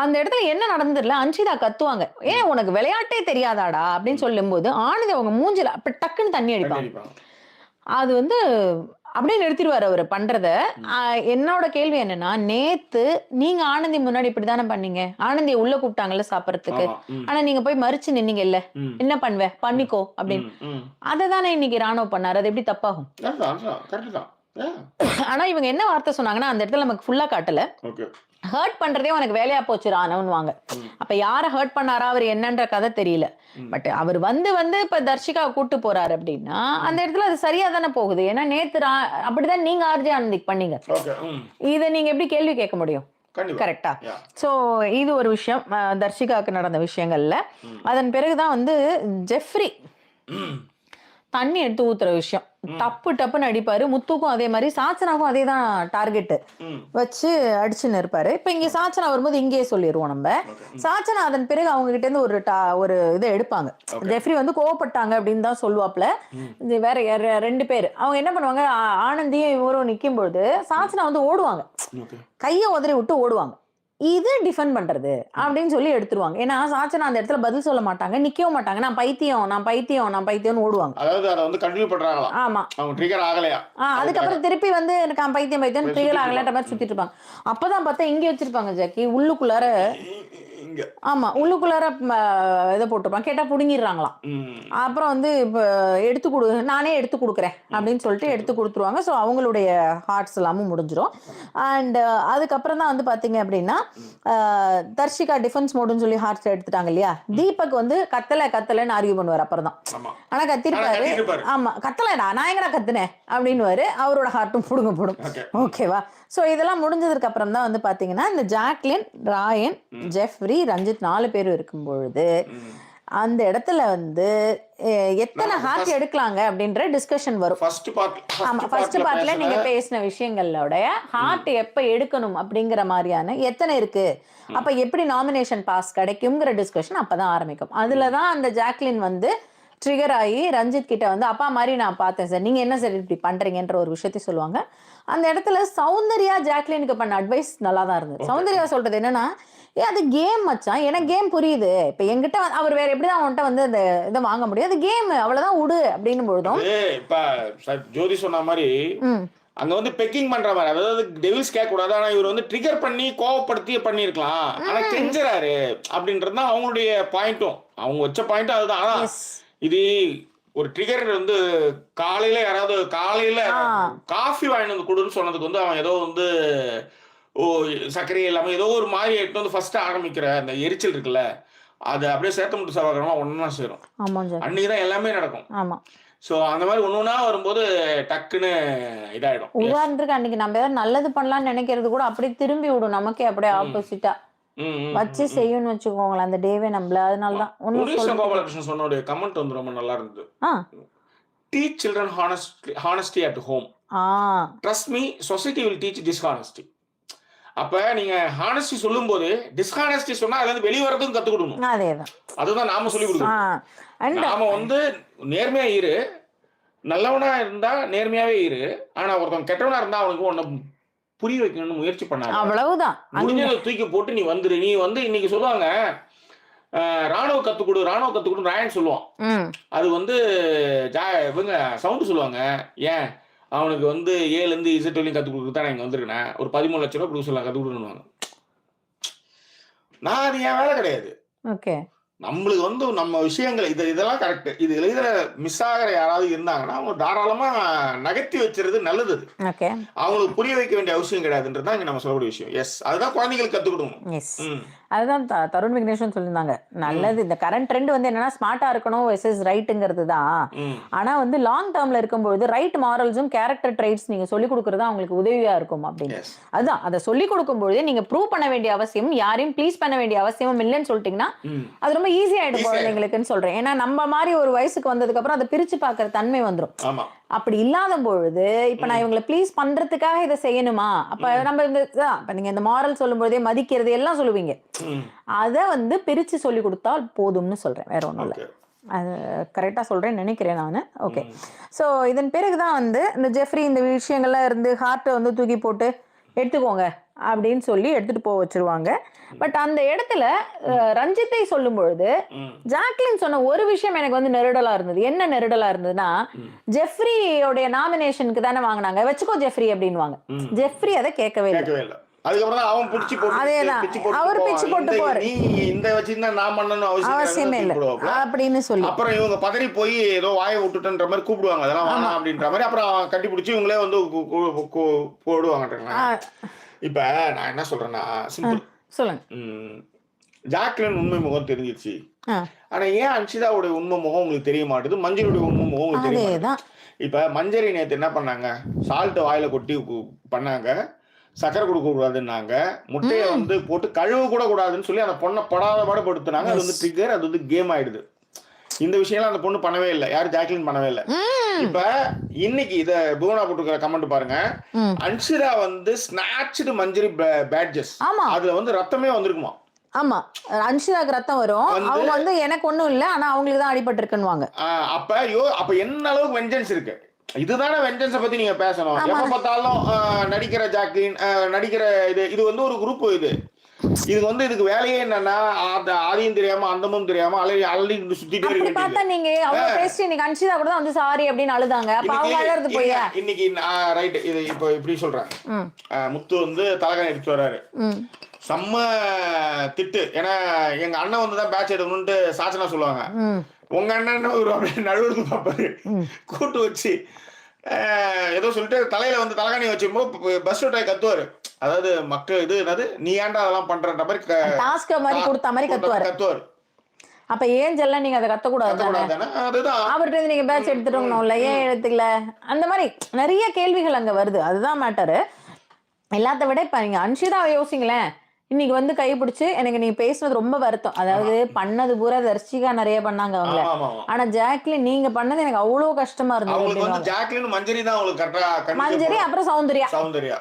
அந்த இடத்துல என்ன நடந்துடல, அன்ஷிதா கத்துவாங்க, ஏன் உனக்கு விளையாட்டே தெரியாதாடா அப்படின்னு சொல்லும் போது ஆனந்தி அவங்க மூஞ்சில அப்ப டக்குன்னு தண்ணி அடிப்பாங்க. அது வந்து அப்படியே நிறுத்திடுவாரு அவரு பண்றத. என்னோட கேள்வி என்னன்னா, நேத்து நீங்க ஆனந்தி முன்னாடி இப்படிதானே பண்ணீங்க, ஆனந்தியை உள்ள கூப்பிட்டாங்கல்ல சாப்பிடறதுக்கு, ஆனா நீங்க போய் மறிச்சு நின்னீங்க இல்ல, என்ன பண்ணுவ பண்ணிக்கோ அப்படின்னு. அததானே இன்னைக்கு ராணுவ பண்ணாரு. அது எப்படி தப்பாகும்? ஆனா இவங்க என்ன வார்த்தை சொன்னாங்கன்னா, அந்த இடத்துல நமக்கு ஃபுல்லா காட்டல, ஹர்ட் பண்றதே உனக்கு வேலையா போச்சு ராணவன் வாங்க. அப்ப யார ஹர்ட் பண்ணாரா அவர் என்னன்ற கதை தெரியல. பட் அவர் வந்து இப்ப தர்ஷிகாவை கூட்டு போறாரு அப்படின்னா அந்த இடத்துல அது சரியா தானே போகுது. ஏன்னா நேத்து அப்படிதான் நீங்க ஆர்ஜே ஆனந்திக்கு பண்ணீங்க, இதை நீங்க எப்படி கேள்வி கேட்க முடியும்? கரெக்டா? சோ இது ஒரு விஷயம் தர்ஷிகாவுக்கு நடந்த விஷயங்கள்ல. அதன் பிறகுதான் வந்து ஜெஃப்ரி தண்ணி எடுத்து ஊத்துற விஷயம், டப்புன்னு அடிப்பாரு. முத்துக்கும் அதே மாதிரி, சாச்சனாக்கும் அதே தான் டார்கெட் வச்சு அடிச்சுன்னு இருப்பாரு. இப்ப இங்க சாச்சனா வரும்போது இங்கேயே சொல்லிடுவோம் நம்ம. சாச்சனா அதன் பிறகு அவங்க கிட்ட இருந்து ஒரு இதை எடுப்பாங்க. ஜெஃப்ரி வந்து கோவப்பட்டாங்க அப்படின்னு தான் சொல்லுவாப்ல. வேற 2 பேர் அவங்க என்ன பண்ணுவாங்க, ஆனந்தியும் இவரும் நிக்கும் பொழுது சாச்சனா வந்து ஓடுவாங்க, கையை உதறி விட்டு ஓடுவாங்க. இது டிஃபெண்ட் பண்றது அப்படின்னு சொல்லி எடுத்துருவாங்க. ஏன்னா சாச்சனா அந்த இடத்துல பதில் சொல்ல மாட்டாங்க, நிக்கவும் மாட்டாங்க. நான் பைத்தியம்னு ஓடுவாங்க. அதாவது அதை வந்து கண்டினியூ பண்றாங்களா? ஆமா, அவங்க ட்ரிகர் ஆகலையா? அதுக்கப்புறம் திருப்பி வந்து எனக்கு பைத்தியம் ட்ரிகர் ஆகலன்ற மாதிரி சுத்திட்டு இருப்பாங்க. அப்பதான் பார்த்தா இங்க வச்சிருப்பாங்க ஜாக்கி, உள்ளுக்குள்ளார. ஆமா, உள்ளுக்குள்ளார இதை போட்டுருப்பாங்க. கேட்டா புடுங்கிடுறாங்களாம். அப்புறம் வந்து இப்ப நானே எடுத்து கொடுக்குறேன் அப்படின்னு சொல்லிட்டு எடுத்து கொடுத்துருவாங்க. ஸோ அவங்களுடைய ஹார்ட்ஸ் எல்லாமும் முடிஞ்சிடும். அண்ட் அதுக்கப்புறம் தான் வந்து பாத்தீங்க அப்படின்னா தர்ஷிகா டிஃபென்ஸ் மோடுன்னு சொல்லி ஹார்ட்ஸ் எடுத்துட்டாங்க இல்லையா. தீபக் வந்து கத்தலைன்னு ஆர்கியூ பண்ணுவார். அப்புறம் தான் ஆனா கத்திருப்பாரு. ஆமா, கத்தலைடா, நான் எங்கடா கத்துனேன் அப்படின்னு அவரோட ஹார்ட்டும் புடுங்கப்படும். ஓகேவா? ஸோ இதெல்லாம் முடிஞ்சதுக்கு அப்புறம் தான் வந்து பாத்தீங்கன்னா இந்த ஜாக்லின், ராயன், ஜெஃப்ரி, ரஞ்சித் 4 பேரும் இருக்கும் பொழுது அந்த இடத்துல வந்து எத்தனை ஹார்ட் எடுக்கலாங்க அப்படின்ற டிஸ்கஷன் வரும். ஆமா, ஃபர்ஸ்ட் பார்ட்ல நீங்க பேசின விஷயங்களோட ஹார்ட் எப்ப எடுக்கணும் அப்படிங்கிற மாதிரியான எத்தனை இருக்கு, அப்ப எப்படி நாமினேஷன் பாஸ் கிடைக்கும்ங்கிற டிஸ்கஷன் அப்பதான் ஆரம்பிக்கும். அதுலதான் அந்த ஜாக்லின் வந்து ட்ரிகர் ஆகி ரஞ்சித் கிட்ட வந்து அப்பா மாதிரி நான் பார்த்தேன் சார், நீங்க என்ன சார் இப்படி பண்றீங்கன்ற ஒரு விஷயத்தை சொல்லுவாங்க. அந்த இடத்துல சௌந்தர்யா ஜாக்லினுக்கு பண்ண அட்வைஸ் நல்லா தான் இருந்தது. சௌந்தர்யா சொல்றது என்னன்னா, அது கேம் மச்சான், எனக்கு கேம் புரியுது. இப்ப என்கிட்ட அவர் வேற எப்படிதான் அவன்கிட்ட வந்து அந்த இதை வாங்க முடியும், அது கேம், அவ்வளவுதான் விடு அப்படின்னு பொழுதும் இப்ப ஜோதி சொன்ன மாதிரி அங்க வந்து பெக்கிங் பண்ற மாதிரி, அதாவது டெவில்ஸ் கேட்க கூடாது, ஆனா இவர் வந்து ட்ரிகர் பண்ணி கோவப்படுத்தி பண்ணிருக்கலாம், ஆனா கெஞ்சுறாரு அப்படின்றது தான் அவங்களுடைய பாயிண்ட்டும், அவங்க வச்ச பாயிண்ட்டும் அதுதான். ஆனா இது ஒரு ட்ரிகர் வந்து காலையில யாராவது காலையில காஃபி வாங்கிட்டு வந்து கொடுன்னு சொன்னதுக்கு வந்து அவன் ஏதோ வந்து சர்க்கரை இல்லாம ஏதோ ஒரு மாதிரி எடுத்து வந்து ஃபர்ஸ்ட் ஆரம்பிக்கிற அந்த எரிச்சல் இருக்குல்ல, அது அப்படியே சேர்த்த முட்டு சவாகரமா ஒன்னா சேரும். அன்னைக்குதான் எல்லாமே நடக்கும். சோ அந்த மாதிரி ஒன்னொன்னா வரும்போது டக்குன்னு இதாயிடும். உதாரணத்துக்கு அன்னைக்கு நம்ம ஏதாவது நல்லது பண்ணலாம்னு நினைக்கிறது கூட அப்படியே திரும்பி விடும், நமக்கே அப்படியே ஆப்போசிட்டா வச்சு செய்யணும்னு வச்சுக்கோங்களேன் அந்த டேவே நம்மள. அதனாலதான் கோபாலகிருஷ்ணன் சொன்ன கமெண்ட் வந்து ரொம்ப நல்லா இருந்தது. Teach children honesty at home. Trust me, society will teach dishonesty. அப்ப நீங்க ஹானஸ்டி சொல்லும் போது டிஸ்ஹானஸ்டி சொன்னா அதுல இருந்து வெளிய வரதும் கத்து கொடுக்கணும். அதேதான், அதுதான் நாம சொல்லி கொடுக்கணும். நாம வந்து நேர்மையா இரு, நல்லவனா இருந்தா நேர்மையாவே இரு, ஆனா ஒருத்தன் கெட்டவனா இருந்தா அவனுக்கு ஒண்ணு புரிய வைக்கணும்னு முயற்சி பண்ணாங்க, அவ்வளவுதான். முடிஞ்சதை தூக்கி போட்டு நீ வந்துரு. நீ வந்து இன்னைக்கு சொல்லுவாங்க ராணுவ கத்துக்கொடு ராயன் சொல்லுவான். அது வந்து இவங்க சவுண்ட் சொல்லுவாங்க, ஏன் அவனுக்கு வந்து ஏல இருந்து இசட் வரையும் கத்து கொடுக்க தான் இங்க வந்திருக்கேன், ஒரு 13 லட்சம் ரூபாய் கொடுக்க சொல்லலாம், கத்து கொடுக்கணுவாங்க. நான் அது என் வேலை கிடையாது. நம்மளுக்கு வந்து நம்ம விஷயங்கள் இதெல்லாம் கரெக்ட். இதுல மிஸ் ஆகிற யாராவது இருந்தாங்கன்னா அவங்க தாராளமா நகர்த்தி வச்சிருது நல்லது. அவங்களுக்கு புரிய வைக்க வேண்டிய அவசியம் கிடையாதுன்றதுதான் இங்க நம்ம சொல்லக்கூடிய விஷயம். எஸ், அதுதான் குழந்தைங்களுக்கு கத்துக் கொடுக்கணும். அதுதான் தருண் விக்னேஷன் சொல்லியிருந்தாங்க. நல்லது, இந்த கரண்ட் ட்ரெண்ட் வந்து என்னன்னா ஸ்மார்ட்டா இருக்கணும் வெர்சஸ் ரைட்டுங்கிறது தான். ஆனா வந்து லாங் டேர்ம்ல இருக்கும்போது ரைட் மாரல்ஸும் கேரக்டர் ட்ரைட்ஸ் நீங்க சொல்லிக் கொடுக்கறது அவங்களுக்கு உதவியா இருக்கும் அப்படின்னு. அதுதான், அதை சொல்லிக் கொடுக்கும்போது நீங்க ப்ரூவ் பண்ண வேண்டிய அவசியம், யாரையும் ப்ளீஸ் பண்ண வேண்டிய அவசியமும் இல்லைன்னு சொல்லிட்டீங்கன்னா அது ரொம்ப ஈஸியா ஆயிடும் குழந்தைங்களுக்குன்னு சொல்றேன். ஏன்னா நம்ம மாதிரி ஒரு வயசுக்கு வந்ததுக்கு அப்புறம் அதை பிரிச்சு பாக்குற தன்மை வந்துடும். அப்படி இல்லாத பொழுது இப்ப நான் இவங்களை ப்ளீஸ் பண்றதுக்காக இதை செய்யணுமா, அப்ப நம்ம இப்ப நீங்க இந்த மாரல் சொல்லும் போதே மதிக்கிறது எல்லாம் சொல்லுவீங்க, அத வந்து பிரிச்சு சொல்லி கொடுத்தால் போதும்னு சொல்றேன், வேற ஒண்ணும் இல்ல. அது கரெக்டா சொல்றேன்னு நினைக்கிறேன் நானு. ஓகே, சோ இதன் பிறகுதான் வந்து இந்த ஜெஃப்ரி இந்த விஷயங்கள்லாம் இருந்து ஹார்ட்டை வந்து தூக்கி போட்டு எடுத்துக்கோங்க அப்படின்னு சொல்லி எடுத்துட்டு போக வச்சிருவாங்க. பட் அந்த இடத்துல ரஞ்சித்தை சொல்லும் பொழுது ஜாக்லின் சொன்ன ஒரு விஷயம் எனக்கு வந்து நெருடலா இருந்தது. என்ன நெருடலா இருந்ததுன்னா, ஜெஃப்ரியோடைய நாமினேஷனுக்கு தானே வாங்கினாங்க, வச்சுக்கோ ஜெஃப்ரி அப்படின்வாங்க. ஜெஃப்ரி அதை கேட்கவே இல்லை. அதுக்கப்புறம் அவன் பிடிச்சி போட்டு அவர் பிச்சு போட்டு போறாரு, நீ இந்த வச்சிருந்தா நான் பண்ணணும் அவசியமே இல்ல அப்படின்னு சொல்லி அப்புறம் இவங்க பதறி போய் ஏதோ வாயை விட்டுட்டன்ற மாதிரி கூப்பிடுவாங்க, அதெல்லாம் வேணாம் அப்படின்ற மாதிரி. அப்புறம் கட்டி பிடிச்சி இவங்களே வந்து போடுவாங்க. இப்ப நான் என்ன சொல்றேன்னா சிம்பிள் சொல்லுங்க. ஜாக்லின் உண்மை முகம் தெரிஞ்சிருச்சு, ஆனா ஏன் அன்ஷிதாவோட உண்மை முகம் உங்களுக்கு தெரிய மாட்டேது, மஞ்சளுடைய உண்மை முகம் உங்களுக்கு தெரிய மாட்டேது. இப்ப மஞ்சரி நேத்து என்ன பண்ணாங்க, சால்ட் வாயில கொட்டி பண்ணாங்க, சக்கரை கொடுக்க கூடாதுன்னாங்க, முட்டையை வந்து போட்டு கழுவ கூட கூடாதுன்னு சொல்லி அந்த பொண்ணை படாத பாடுபடுத்தினாங்க. அது வந்து ட்ரிகர், அது வந்து கேம் ஆயிடுது. இந்த விஷயம்லாம் அந்த பொண்ணு பண்ணவே இல்லை, யாரும் ஜாக்லின் பண்ணவே இல்லை. இப்ப இன்னைக்கு இத புவனா போட்டுக்கிற கமெண்ட் பாருங்க, அன்ஷிதா வந்து ஸ்நாட்ச்டு மஞ்சரி பேட்ஜஸ், அதுல வந்து ரத்தமே வந்திருக்குமா. ஆமா, அன்ஷிதாக்கு ரத்தம் வரும், அவங்க வந்து எனக்கு ஒண்ணும் இல்ல ஆனா அவங்களுக்கு தான் அடிபட்டு இருக்குன்னுவாங்க. அப்ப என்ன அளவுக்கு வெஞ்சன்ஸ் இருக்கு, இதுதானே வெஞ்சன்ஸை பத்தி நீங்க பேசணும். எப்ப பார்த்தாலும் நடிக்கிற ஜாக்லின் நடிக்கிற இது வந்து ஒரு குரூப். இது இது வந்து இதுக்கு வேலையே என்னன்னா ஆதியும் தெரியாம அந்தமும் தெரியாம அள்ளி சுத்திட்டே இருக்கு. பார்த்தா நீங்க அவ்வளவு பேசி இன்னைக்கு அன்ஷிதா கூட வந்து சாரி அப்படின்னு அழுதாங்க. அப்ப அவங்க அழறது போய் இன்னைக்கு ரைட் இது இப்போ இப்படி சொல்றேன். முத்து வந்து தலகாணி எடுத்து வர்றாரு, செம்ம திட்டு. ஏன்னா எங்க அண்ணன் வந்து தான் பேட்ச் எடுக்கணும்னு சாச்சனா சொல்லுவாங்க. உங்க அண்ணன் ஒரு நழுவுறது பார்ப்பாரு, கூட்டு வச்சு ஏதோ சொல்லிட்டு தலையில வந்து தலகாணி வச்சும்போது பஸ் ஓட்டாய் கத்துவாரு. அதாவது மக்கள் இது என்னது நீ ஏன்டா அதெல்லாம் பண்றன்ற மாதிரி டாஸ்க் மாதிரி கொடுத்த மாதிரி கத்துவாரு. அப்ப ஏஞ்செல்லாம் நீங்க அதை கத்தக்கூடாது. அதுதான் அவர்கிட்ட நீங்க பேட்ச் எடுத்துட்டோம்ல, ஏன் எடுத்துக்கல, அந்த மாதிரி நிறைய கேள்விகள் அங்க வருது. அதுதான் மேட்டரு. எல்லாத்த விட இப்ப நீங்க அன்ஷிதாவை யோசிங்களேன். இன்னைக்கு வந்து கைப்பிடிச்சு எனக்கு நீ பேசுனது ரொம்ப வருத்தம். அதாவது பண்ணது பூரா தர்ஷிகா நிறைய பண்ணாங்க அவங்கள. ஆனா ஜாக்லின் நீங்க பண்ணது எனக்கு அவ்வளவு கஷ்டமா இருந்தது. மஞ்சரி அப்புறம் சௌந்தர்யா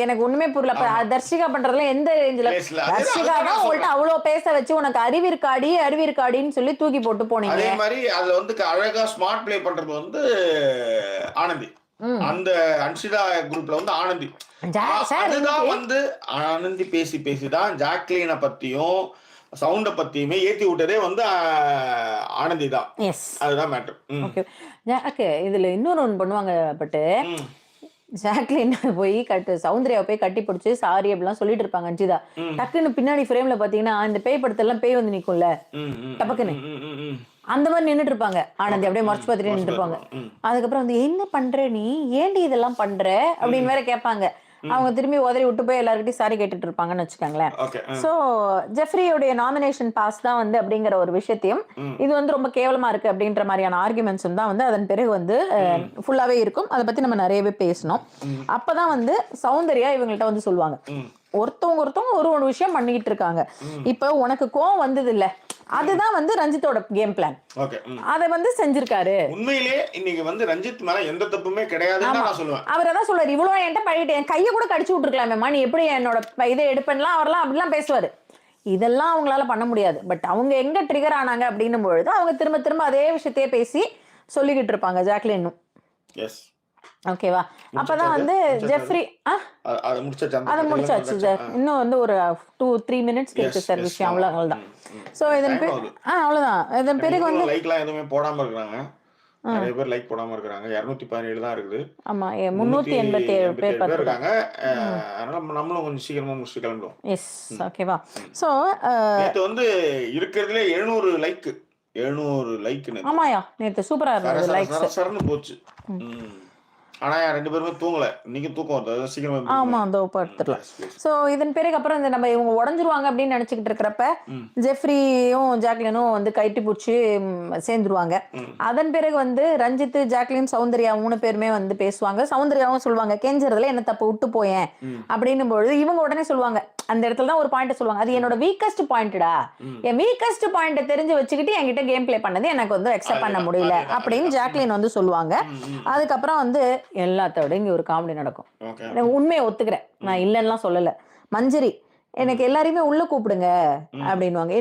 எனக்கு ஒண்ணுமே புரியல. தர்ஷிகா பண்றதுல எந்த ரேஞ்சில தர்ஷிகா தான் உங்கள்ட்ட அவ்வளவு பேச வச்சு உனக்கு அறிவிற்காடின்னு சொல்லி தூக்கி போட்டு போனீங்க. அதே மாதிரி அதுல வந்து அழகா ஸ்மார்ட் பிளே பண்றது வந்து ஆனந்தி. அந்த அன்ஷிதா குரூப்ல வந்து ஆனந்தி அதுதான் வந்து ஆனந்தி பேசிதான் ஜாக்லினை பத்தியும் சவுண்ட பத்தியுமே ஏத்தி விட்டதே வந்து ஆனந்தி தான். அதுதான் மேட்டர். இதுல இன்னொரு ஒண்ணு பண்ணுவாங்க. பட் ஜாக்லின் போய் சௌந்தர்யாவை போய் கட்டி பிடிச்சி சாரி அப்படிலாம் சொல்லிட்டு இருப்பாங்க அன்ஷிதா. டக்குன்னு பின்னாடி ஃப்ரேம்ல பாத்தீங்கன்னா இந்த பேய் படத்தெல்லாம் பேய் வந்து நிக்கும்ல டபக்குன்னு அந்த மாதிரி நின்றுட்டு இருப்பாங்க. ஆனந்தி அப்படியே மறைச்சு பார்த்துட்டு நின்று இருப்பாங்க. அதுக்கப்புறம் வந்து என்ன பண்ற நீ, ஏண்டி இதெல்லாம் பண்ற அப்படின்னு வேற கேட்பாங்க. அவங்க திரும்பி உதறி விட்டு போய் எல்லாருக்கிட்டையும் சாரி கேட்டுட்டு இருப்பாங்கன்னு வச்சுக்கோங்களேன். சோ ஜெஃப்ரியோடைய நாமினேஷன் பாஸ் தான் வந்து அப்படிங்கிற ஒரு விஷயத்தையும் இது வந்து ரொம்ப கேவலமா இருக்கு அப்படின்ற மாதிரியான ஆர்குமெண்ட்ஸும் தான் வந்து அதன் பிறகு வந்து ஃபுல்லாவே இருக்கும். அதை பத்தி நம்ம நிறையவே பேசணும். அப்பதான் வந்து சௌந்தர்யா இவங்கள்ட்ட வந்து சொல்லுவாங்க, ஒருத்தவங்க ஒரு விஷயம் பண்ணிக்கிட்டு இருக்காங்க. இப்ப உனக்கு கோவம் வந்தது இல்ல, அதுதான் வந்து ரஞ்சித்தோட கேம் பிளான். அத வந்து செஞ்சிருக்காரு. உண்மையிலே இன்னைக்கு வந்து ரஞ்சித் மேல எந்த தப்புமே கிடையாதுன்னு நான் சொல்லுவேன். அவர் அதான் சொல்றாரு, இவ்வளவு என்கிட்ட பழகிட்டு என் கையை கூட கடிச்சு விட்டுருக்கலாமேமா, நீ எப்படி என்னோட இதை எடுப்பேன்லாம் அவர்லாம் அப்படிலாம் பேசுவாரு. இதெல்லாம் அவங்களால பண்ண முடியாது. பட் அவங்க எங்க ட்ரிகர் ஆனாங்க அப்படின்னும் பொழுது அவங்க திரும்ப அதே விஷயத்தையே பேசி சொல்லிக்கிட்டு இருப்பாங்க ஜாக்லினும். ஓகேவா? அப்பதான் வந்து ஜெஃப்ரி அதை முடிச்சாச்சு சார். இன்னும் வந்து ஒரு 2-3 மினிட்ஸ் இருக்கு சார் விஷயம். அவ்வளவுதான். சோ இதன் அவ்வளவுதான். இதன் பிறகு வந்து லைக்லாம் எதுவுமே போடாம இருக்காங்க. நிறைய பேர் லைக் போடாம இருக்காங்க. 217 தான் இருக்குது. ஆமா, 387 பேர் இருக்காங்க. அதனால நம்மளும் கொஞ்சம் சீக்கிரமா முடிச்சு கிளம்புவோம். எஸ், ஓகேவா? சோ நேத்து வந்து இருக்கிறதுல 700 லைக். ஆமாயா, நேத்து சூப்பரா இருந்தது. லைக்ஸ் சரன்னு போச்சு. ஆனா ரெண்டு பேருமே தூங்கல. இன்னைக்கு தூக்கம் வருது சீக்கிரமா. ஆமா, அந்த படுத்துடலாம். சோ இதன் பிறகு அப்புறம் இந்த நம்ம இவங்க உடஞ்சிருவாங்க அப்படின்னு நினைச்சுக்கிட்டு இருக்கிறப்ப ஜெஃப்ரியும் ஜாக்லினும் வந்து கைட்டி பூச்சி சேர்ந்துருவாங்க. அதன் பிறகு வந்து ரஞ்சித், ஜாக்லின், சௌந்தர்யா 3 பேருமே வந்து பேசுவாங்க. சௌந்தர்யாவும் சொல்லுவாங்க, கெஞ்சறதுல என்ன தப்பு விட்டு போயேன் அப்படின்னும் பொழுது இவங்க உடனே சொல்லுவாங்க, அந்த இடத்துல தான் ஒரு பாயிண்ட் சொல்லுவாங்க, அது என்னோட வீக்கஸ்ட் பாயிண்ட்டா, என் வீக்கஸ்ட் பாயிண்ட் தெரிஞ்சு வச்சுக்கிட்டு என்கிட்ட கேம் பிளே பண்ணது எனக்கு வந்து அக்செப்ட் பண்ண முடியல அப்படின்னு ஜாக்லின் வந்து சொல்லுவாங்க. அதுக்கப்புறம் வந்து எல்லாத்தோட இங்க ஒரு காமெடி நடக்கும். உண்மையை ஒத்துக்கிறேன், நான் இல்லைன்னா சொல்லல. மஞ்சரி எனக்கு எல்லாரையுமே உள்ள கூப்பிடுங்க அப்படின்னுவாங்க.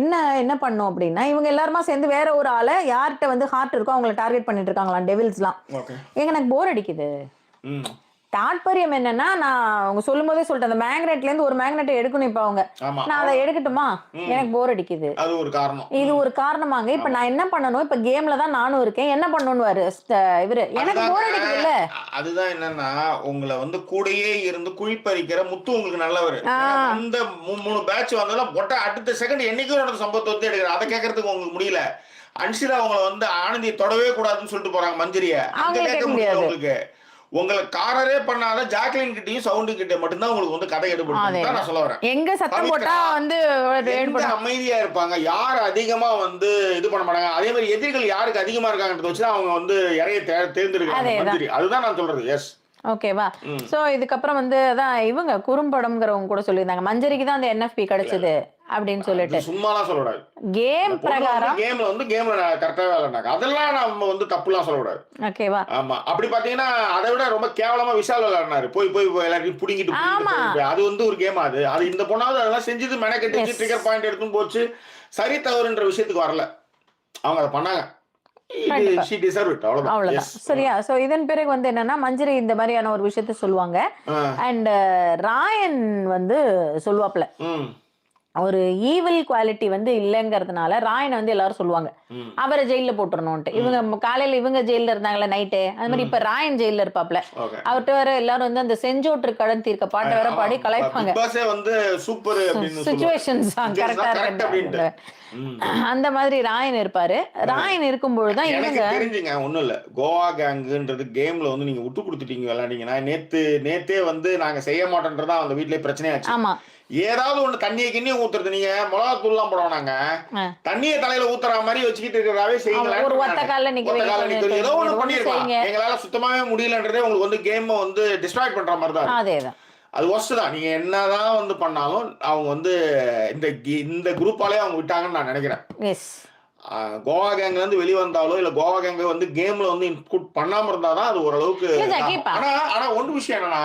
என்ன பண்ணும் அப்படின்னா, இவங்க எல்லாருமா சேர்ந்து வேற ஒரு ஆளை யார்கிட்ட வந்து ஹார்ட் இருக்கோ அவங்களை டார்கெட் பண்ணிட்டு இருக்காங்களாம், டெவில்ஸ்லாம். எனக்கு போர் அடிக்குது. தாற்பயம் என்னன்னா, நான் அவங்க சொல்லும் போதே சொல்லிட்டேன், அந்த மேக்னெட்ல இருந்து ஒரு மேக்னெட்டை எடுக்கணும். இப்ப அவங்க நான் அதை எடுக்கட்டுமா, எனக்கு போர் அடிக்குது, அது ஒரு காரணம், இது ஒரு காரணமாங்க. இப்ப நான் என்ன பண்ணணும், இப்ப கேம்ல தான் நானும் இருக்கேன், என்ன பண்ணணும் இவரு, எனக்கு போர் அடிக்குது இல்ல. அதுதான் என்னன்னா, உங்களை வந்து கூடயே இருந்து குழிப்பறிக்கிற முத்து உங்களுக்கு நல்லவர். அந்த 3 பேட்ச் வந்தாலும் பொட்ட அடுத்த செகண்ட் என்னைக்கும் நடந்த சம்பவத்தை வந்து எடுக்கிற, அதை கேட்கறதுக்கு உங்களுக்கு முடியல. அன்ஷிதா அவங்களை வந்து ஆனந்தியை தொடவே கூடாதுன்னு சொல்லிட்டு போறாங்க மஞ்சரிய. அங்க கேட்க முடியாது உங்களுக்கு. உங்களை காரரே பண்ணாத ஜாக்லின் கிட்டயும் சவுண்டு கிட்ட மட்டும்தான் உங்களுக்கு வந்து கதை எடுபடும். நான் சொல்ல வரேன், எங்க சத்தம் போட்டா வந்து அமைதியா இருப்பாங்க, யார் அதிகமா வந்து இது பண்ண மாட்டாங்க. அதே மாதிரி எதிரிகள் யாருக்கு அதிகமா இருக்காங்கன்றத வச்சுதான் அவங்க வந்து இறைய தேர்ந்தெடுக்கிறாங்க. அதுதான் நான் சொல்றது. எஸ், ஓகேவா? சோ இதுக்கப்புறம் வந்து அதான் இவங்க குறும்படம்ங்கிறவங்க கூட சொல்லியிருந்தாங்க, மஞ்சரிக்கு தான் அந்த என்எஃப்பி கிடைச்சது அப்படின்னு சொல்லிட்டு. சும்மாலாம் சொல்லக்கூடாது. கேம் பிரகாரம் கேம்ல வந்து கேம்ல கரெக்டா விளையாடுனாங்க, அதெல்லாம் நம்ம வந்து தப்புலாம் சொல்லக்கூடாது. ஓகேவா? ஆமா, அப்படி பாத்தீங்கன்னா அதை விட ரொம்ப கேவலமா விஷால் விளையாடினாரு. போய் எல்லாத்தையும் புடிங்கிட்டு, அது வந்து ஒரு கேம். அது இந்த பொண்ணாவது அதெல்லாம் செஞ்சது மெனக்கெட்டு ட்ரிகர் பாயிண்ட் எடுத்துன்னு போச்சு. சரி தவறுன்ற விஷயத்துக்கு வரல, அவங்க அதை பண்ணாங்க. அவ்வளவுதான், சரியா? சோ இதன் பிறகு வந்து என்னன்னா, மஞ்சரி இந்த மாதிரியான ஒரு விஷயத்த சொல்லுவாங்க. அண்ட் ராயன் வந்து சொல்லுவாப்ல, ஒரு ஈவில் குவாலிட்டி வந்து இல்லைங்கிறதுனால ராயனை வந்து எல்லாரும் சொல்லுவாங்க அவரை ஜெயில போட்டுறணும்ட்டு. இவங்க காலையில இவங்க ஜெயில இருந்தாங்களே நைட்டு, அது மாதிரி இப்ப ராயன் ஜெயில இருப்பாப்ல. அவர்கிட்ட வேற எல்லாரும் வந்து அந்த செஞ்சோற்று கடன் தீர்க்க பாட்டை வேற பாடி கலாய்ப்பாங்க. சிச்சுவேஷன்ஸ் கரெக்டா இருக்கு. அந்த மாதிரி ராயன் இருப்பாரு. ராயன் இருக்கும்பொழுதுதான் இவங்க தெரிஞ்சுங்க ஒண்ணும் இல்ல, கோவா கேங்குன்றது கேம்ல வந்து நீங்க விட்டு கொடுத்துட்டீங்க விளையாண்டீங்கன்னா, நேத்தே வந்து நாங்க செய்ய மாட்டோன்றதா அந்த வீட்லயே பிரச்சனையாச்சு. ஆமா, ஏதாவது ஒண்ணு தண்ணியை ஊத்துறது, நீங்க மிளகா தூள்லாம் போடுவாங்க, தண்ணியை தலையில ஊத்துற மாதிரி வச்சுக்கிட்டு இருக்கிறதாவே செய்யுங்க. ஒரு ஒத்த கால நிக்க ஏதோ ஒண்ணு பண்ணிருக்கீங்க. எங்களால சுத்தமாவே முடியலன்றதே உங்களுக்கு வந்து கேம் வந்து டிஸ்ட்ராய் பண்ற மாதிரி தான். அதேதான், அது ஒஸ்ட் தான். நீங்க என்னதான் வந்து பண்ணாலும் அவங்க வந்து இந்த குரூப்பாலே அவங்க விட்டாங்கன்னு நான் நினைக்கிறேன். கோவா கேங்ல இருந்து வெளியே வந்தாலோ இல்ல கோவா கேங்க வந்து கேம்ல வந்து இன்க்ளூட் பண்ணாம இருந்தாதான் அது ஓரளவுக்கு. ஆனா ஒன்று விஷயம் என்னன்னா,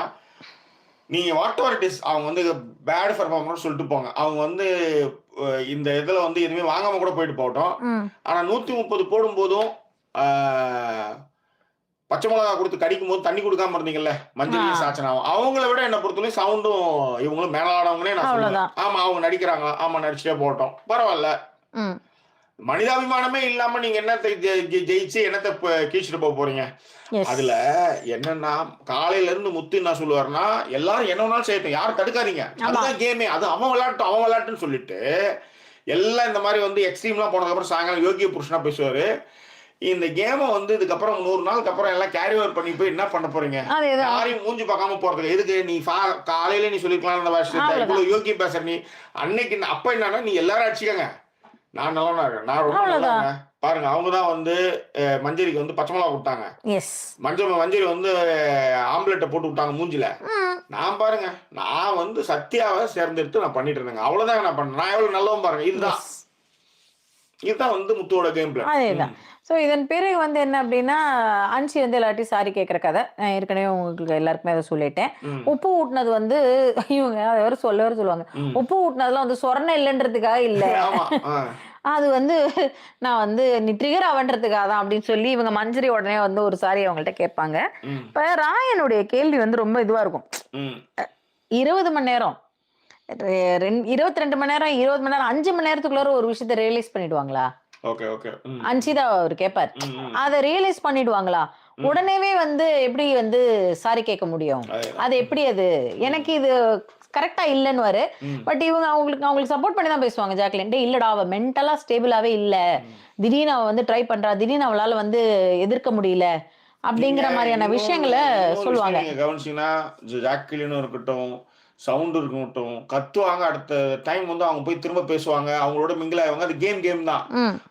நீங்க வாட் எவர் இட் இஸ், அவங்க வந்து பேட் பர்ஃபார்மன்ஸ் சொல்லிட்டு போங்க, அவங்க வந்து இந்த இதுல வந்து எதுவுமே வாங்காம கூட போயிட்டு போகட்டும். ஆனா 130 போடும் போதும் பச்சை மிளகா கொடுத்து கடிக்கும் போது தண்ணி கொடுக்காம இருந்தீங்கல்ல, மஞ்சள் சாச்சனாவும் அவங்கள விட என்ன பொறுத்தவரைக்கும் சவுண்டும் இவங்களும் மேலாடவங்களே நான் சொல்லுவேன். ஆமா அவங்க நடிக்கிறாங்க, ஆமா நடிச்சுட்டே போட்டோம், பரவாயில்ல. மனிதாபிமானமே இல்லாம நீங்க என்னத்தை ஜெயிச்சு என்னத்தை கீழ்ச்சிட்டு போக போறீங்க? அதுல என்னன்னா, காலையில இருந்து முத்து என்ன சொல்லுவாருன்னா, எல்லாரும் என்ன வேணாலும் செய்யட்டும், யாரும் தடுக்காதீங்க, அதுதான் கேமே, அது அவன் விளையாட்டுன்னு சொல்லிட்டு எல்லாம் இந்த மாதிரி வந்து எக்ஸ்ட்ரீம்லாம் போனதுக்கு அப்புறம் சாயங்காலம் யோகிய புருஷனா பேசுவாரு. இந்த கேமை வந்து இதுக்கப்புறம் 100 நாளுக்கு அப்புறம் எல்லாம் கேரி ஓவர் பண்ணி போய் என்ன பண்ண போறீங்க? யாரையும் மூஞ்சி பார்க்காம போறதுக்கு எதுக்கு? நீ காலையில நீ சொல்லிருக்கலாம் இந்த வருஷத்துல இவ்வளவு யோகியம் பேசுற நீ அன்னைக்கு. அப்ப என்னன்னா, நீ எல்லாரும் அடிச்சுக்கங்க, நான் நல்லா இருக்கேன், நான் ரொம்ப நல்லா இருக்கேன். பாருங்க, அவங்கதான் வந்து மஞ்சரிக்கு வந்து பச்சை மிளகா கொடுத்தாங்க, மஞ்சரி வந்து ஆம்லெட்டை போட்டு விட்டாங்க மூஞ்சில. நான் பாருங்க, நான் வந்து சத்யாவை சேர்ந்தெடுத்து நான் பண்ணிட்டு இருந்தேங்க, அவ்வளவுதான் நான் பண்ணேன். நான் எவ்வளவு நல்லவன் பாருங்க. இதுதான் வந்து முத்துவோட கேம் பிளான். அதேதான். ஸோ இதன் பிறகு வந்து என்ன அப்படின்னா, அன்சி வந்து எல்லாத்தையும் சாரி கேட்குற கதை. நான் ஏற்கனவே உங்களுக்கு எல்லாருக்குமே அதை சொல்லிட்டேன். உப்பு ஊட்டினது வந்து இவங்க அதை வேறு சொல்லுவாங்க, உப்பு ஊட்டினதுலாம் வந்து சொரணை இல்லைன்றதுக்காக இல்லை, அது வந்து நான் வந்து நீ ட்ரிகர் ஆவன்றதுக்காக தான் அப்படின்னு சொல்லி இவங்க மஞ்சரி உடனே வந்து ஒரு சாரி அவங்கள்ட்ட கேட்பாங்க. இப்போ ராயனுடைய கேள்வி வந்து ரொம்ப இதுவாக இருக்கும். 20 மணி நேரம், 22 மணி நேரம், 20 மணி நேரம், 5 மணி நேரத்துக்குள்ளார ஒரு விஷயத்த ரியலைஸ் பண்ணிடுவாங்களா? அன்சிதா அவர் கேட்பார், அதை ரியலைஸ் பண்ணிடுவாங்களா? உடனேவே வந்து எப்படி வந்து சாரி கேட்க முடியும்? அது எப்படி? அது எனக்கு இது கரெக்டா இல்லைன்னு. பட் இவங்க அவங்களுக்கு சப்போர்ட் பண்ணி தான் பேசுவாங்க. ஜாக்லின் இல்லடா, அவ மென்டலா ஸ்டேபிளாவே இல்ல, திடீர்னு அவ வந்து ட்ரை பண்றா, திடீர்னு அவளால வந்து எதிர்க்க முடியல அப்படிங்கிற மாதிரியான விஷயங்களை சொல்லுவாங்க. கவனிச்சீங்கன்னா ஜாக்லினும் இருக்கட்டும், சவுண்ட் இருக்கட்டும், கத்துவாங்க, அடுத்த டைம் வந்து அவங்க போய் திரும்ப பேசுவாங்க, அவங்களோட மிங்கிள் ஆவாங்க. அது கேம் தான்.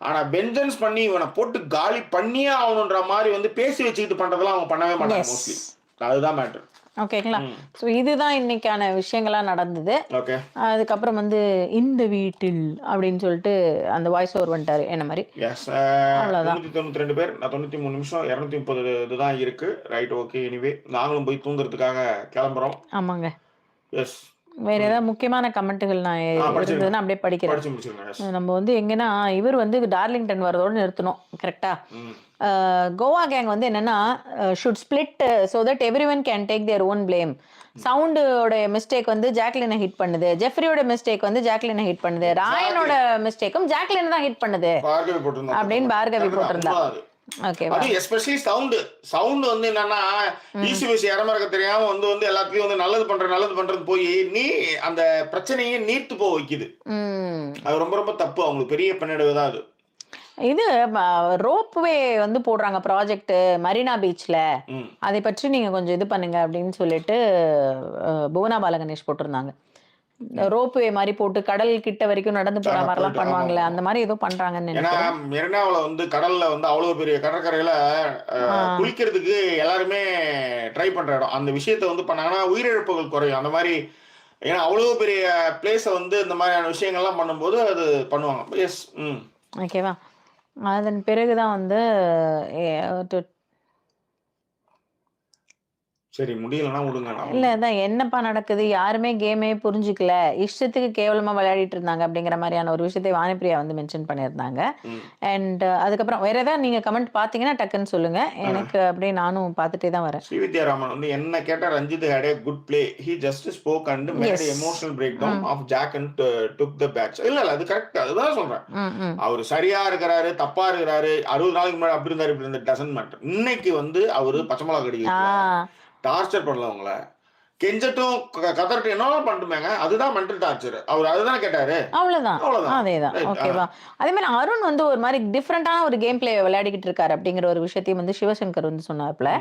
ஆனா வெஞ்சன்ஸ் பண்ணி இவனை போட்டு காலி பண்ணியே ஆகணுன்ற மாதிரி வந்து பேசி வச்சுக்கிட்டு பண்றதெல்லாம் அவங்க பண்ணவே மாட்டாங்க மோஸ்ட்லி. அதுதான் மேட்டர். ஓகேங்களா? ஸோ இதுதான் இன்னைக்கான விஷயங்களா நடந்தது. அதுக்கப்புறம் வந்து இந்த வீட்டில் அப்படின்னு சொல்லிட்டு அந்த வாய்ஸ் ஓவர் வந்துட்டாரு என்ன மாதிரி. அவ்வளவுதான். 192 பேர், 93 நிமிஷம், 230 இதுதான் இருக்கு. Right, okay. எனிவே நாங்களும் போய் தூங்குறதுக்காக கிளம்புறோம். ஆமாங்க. வேற ஏதாவது முக்கியமான கமெண்ட்டுகள் நான் இருந்ததுன்னா அப்படியே படிக்கிறேன். நம்ம வந்து எங்கன்னா இவர் வந்து டார்லிங்டன் வரதோட நிறுத்தணும். கரெக்டா? கோவா கேங் வந்து என்னன்னா, should split so that everyone can take their own blame. சவுண்டோட மிஸ்டேக் வந்து ஜாக்லினை ஹிட் பண்ணுது, ஜெஃப்ரியோட மிஸ்டேக் வந்து ஜாக்லினை ஹிட் பண்ணுது, ராயனோட மிஸ்டேக்கும் ஜாக்லின் தான் ஹிட் பண்ணுது அப்படின்னு பார்கவி போட்டிருந்தா. அது எஸ்பெஷலி சவுண்ட் வந்து என்னன்னா, ஈசி இறமறக்க தெரியாம வந்து எல்லாத்தையும் வந்து நல்லது பண்றது போய் நீ அந்த பிரச்சனையை நீர்த்து போக வைக்குது. அது ரொம்ப ரொம்ப தப்பு. அவங்களுக்கு பெரிய பின்னடைவுதான் அது. இது ரோப்வே வந்து போடுறாங்க ப்ராஜெக்ட் மரீனா பீச்ல, அதை பற்றி நீங்க கொஞ்சம் இது பண்ணுங்க அப்படின்னு சொல்லிட்டு புவனா பாலகணேஷ் போட்டிருந்தாங்க. ரோப்வே மாதிரி போட்டு கடல் கிட்ட வரைக்கும் நடந்து போற மாதிரி எல்லாம் பண்ணுவாங்கல்ல, அந்த மாதிரி ஏதோ பண்றாங்கன்னு நினைக்கிறேன். மெரினாவுல வந்து கடல்ல வந்து அவ்வளவு பெரிய கடற்கரையில குளிக்கிறதுக்கு எல்லாருமே ட்ரை பண்ற இடம். அந்த விஷயத்த வந்து பண்ணாங்கன்னா உயிரிழப்புகள் குறையும். அந்த மாதிரி, ஏன்னா அவ்வளவு பெரிய பிளேஸ வந்து இந்த மாதிரியான விஷயங்கள்லாம் பண்ணும்போது அது பண்ணுவாங்க. எஸ். ஓகேவா? அதன் பிறகுதான் வந்து சரி முடியலன்னா விடுங்க. இல்ல அதான் என்னப்பா நடக்குது, யாருமே கேமே புரிஞ்சுக்கல, இஷ்டத்துக்கு கேவலமா விளையாடிட்டு இருந்தாங்க அப்படிங்கிற மாதிரியான ஒரு விஷயத்தை வாணிப்பிரியா வந்து மென்ஷன் பண்ணியிருந்தாங்க. அண்ட் அதுக்கப்புறம் வேற ஏதாவது நீங்க கமெண்ட் பாத்தீங்கன்னா டக்குன்னு சொல்லுங்க, எனக்கு அப்படியே நானும் பார்த்துட்டே தான் வரேன். ஸ்ரீவித்யா ராமன் வந்து என்ன கேட்டா Ranjith had a good play, he just spoke and made emotional breakdown of Jack and took the batch. இல்ல அது கரெக்ட், அதுதான் சொல்றேன். அவர் சரியா இருக்கிறாரு தப்பா இருக்கிறாரு, 60 நாளைக்கு முன்னாடி அப்படி இருந்தாரு இப்படி இருந்தாரு டசன்ட் மேட்டர். இன்னைக்கு வந்து அவரு பச்சை மிளகா கடிக்க டார்ச்சர் பண்ணல உங்கள, கெஞ்சட்டும் கதறட்டும் என்ன பண்ணட்டுமேங்க, அதுதான் மென்டல் டார்ச்சர். அவர் அதுதான் கேட்டாரு, அவ்வளவுதான் அதேதான். ஓகேவா, அதே மாதிரி அருண் வந்து ஒரு மாதிரி டிஃப்ரெண்டான ஒரு கேம் பிளே விளையாடிக்கிட்டு இருக்காரு அப்படிங்கிற ஒரு விஷயத்தையும் வந்து சிவசங்கர் வந்து சொன்னாப்ல.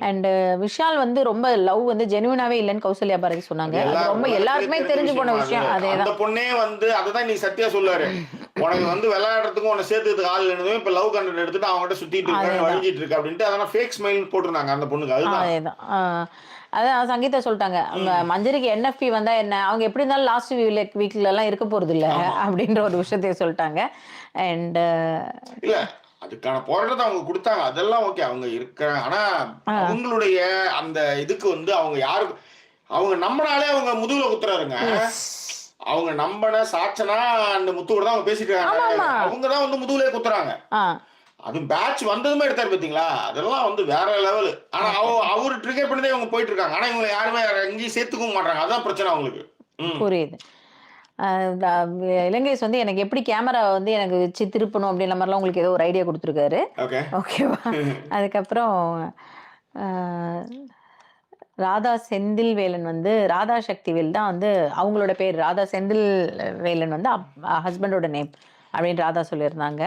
அண்ட் விஷால் வந்து ரொம்ப லவ் வந்து ஜெனுவினாவே இல்லைன்னு கௌசல்யா பாரதி சொன்னாங்க. அது ரொம்ப எல்லாருக்குமே தெரிஞ்சு போன விஷயம். அதேதான் அந்த பொண்ணே வந்து அதுதான் நீ சத்யா சொல்லாரு, உனக்கு வந்து விளையாடுறதுக்கும் உன்னை சேர்த்துக்கு ஆள் இல்லைன்னு இப்ப லவ் கண்டென்ட் எடுத்துட்டு அவங்ககிட்ட சுத்திட்டு இருக்காங்க வழிஞ்சிட்டு இருக்கு அப்படின்ட்டு அதெல்லாம் ஃபேக் ஸ்மைல் போட்டுருந்தாங்க அந்த பொண்ணுக்கு. அதேதான் அதான் சங்கீதா சொல்லிட்டாங்க, அவங்க மஞ்சரிக்கு என்எஃப்பி வந்தா என்ன, அவங்க எப்படி இருந்தாலும் லாஸ்ட் வீக்ல எல்லாம் இருக்க போறது இல்ல அப்படின்ற ஒரு விஷயத்தைய சொல்லிட்டாங்க. அண்ட் இல்ல அதுக்கான போராட்டத்தை அவங்க கொடுத்தாங்க, அதெல்லாம் ஓகே அவங்க இருக்கிறாங்க. ஆனா அவங்களுடைய அந்த இதுக்கு வந்து அவங்க யாரு, அவங்க நம்பினாலே அவங்க முதுகுல குத்துறாருங்க. அவங்க நம்பன சாச்சனா அந்த முத்துவோட தான் அவங்க பேசிட்டு இருக்காங்க, அவங்க தான் வந்து முதுகுலே குத்துறாங்க. அது பேட்ச் வந்ததுமே எடுத்தாரு பாத்தீங்களா, அதெல்லாம் வந்து வேற லெவல். ஆனா அவரு ட்ரிகர் பண்ணிதான் இவங்க போயிட்டு இருக்காங்க. ஆனா இவங்க யாருமே எங்கேயும் சேர்த்துக்கவும் மாட்டாங்க, அதான் பிரச்சனை அவங்களுக்கு. புரியுது. இலங்கேஷ் வந்து எனக்கு எப்படி கேமரா வந்து எனக்கு வச்சு திருப்பணும் அப்படின்ற மாதிரிலாம் உங்களுக்கு ஏதோ ஒரு ஐடியா கொடுத்துருக்காரு. ஓகேவா. அதுக்கப்புறம் ராதா செந்தில் வேலன் வந்து ராதா சக்தி வேல் தான் வந்து அவங்களோட பேர். ராதா செந்தில் வேலன் வந்து ஹஸ்பண்டோட நேம் அப்படின்னு ராதா சொல்லியிருந்தாங்க.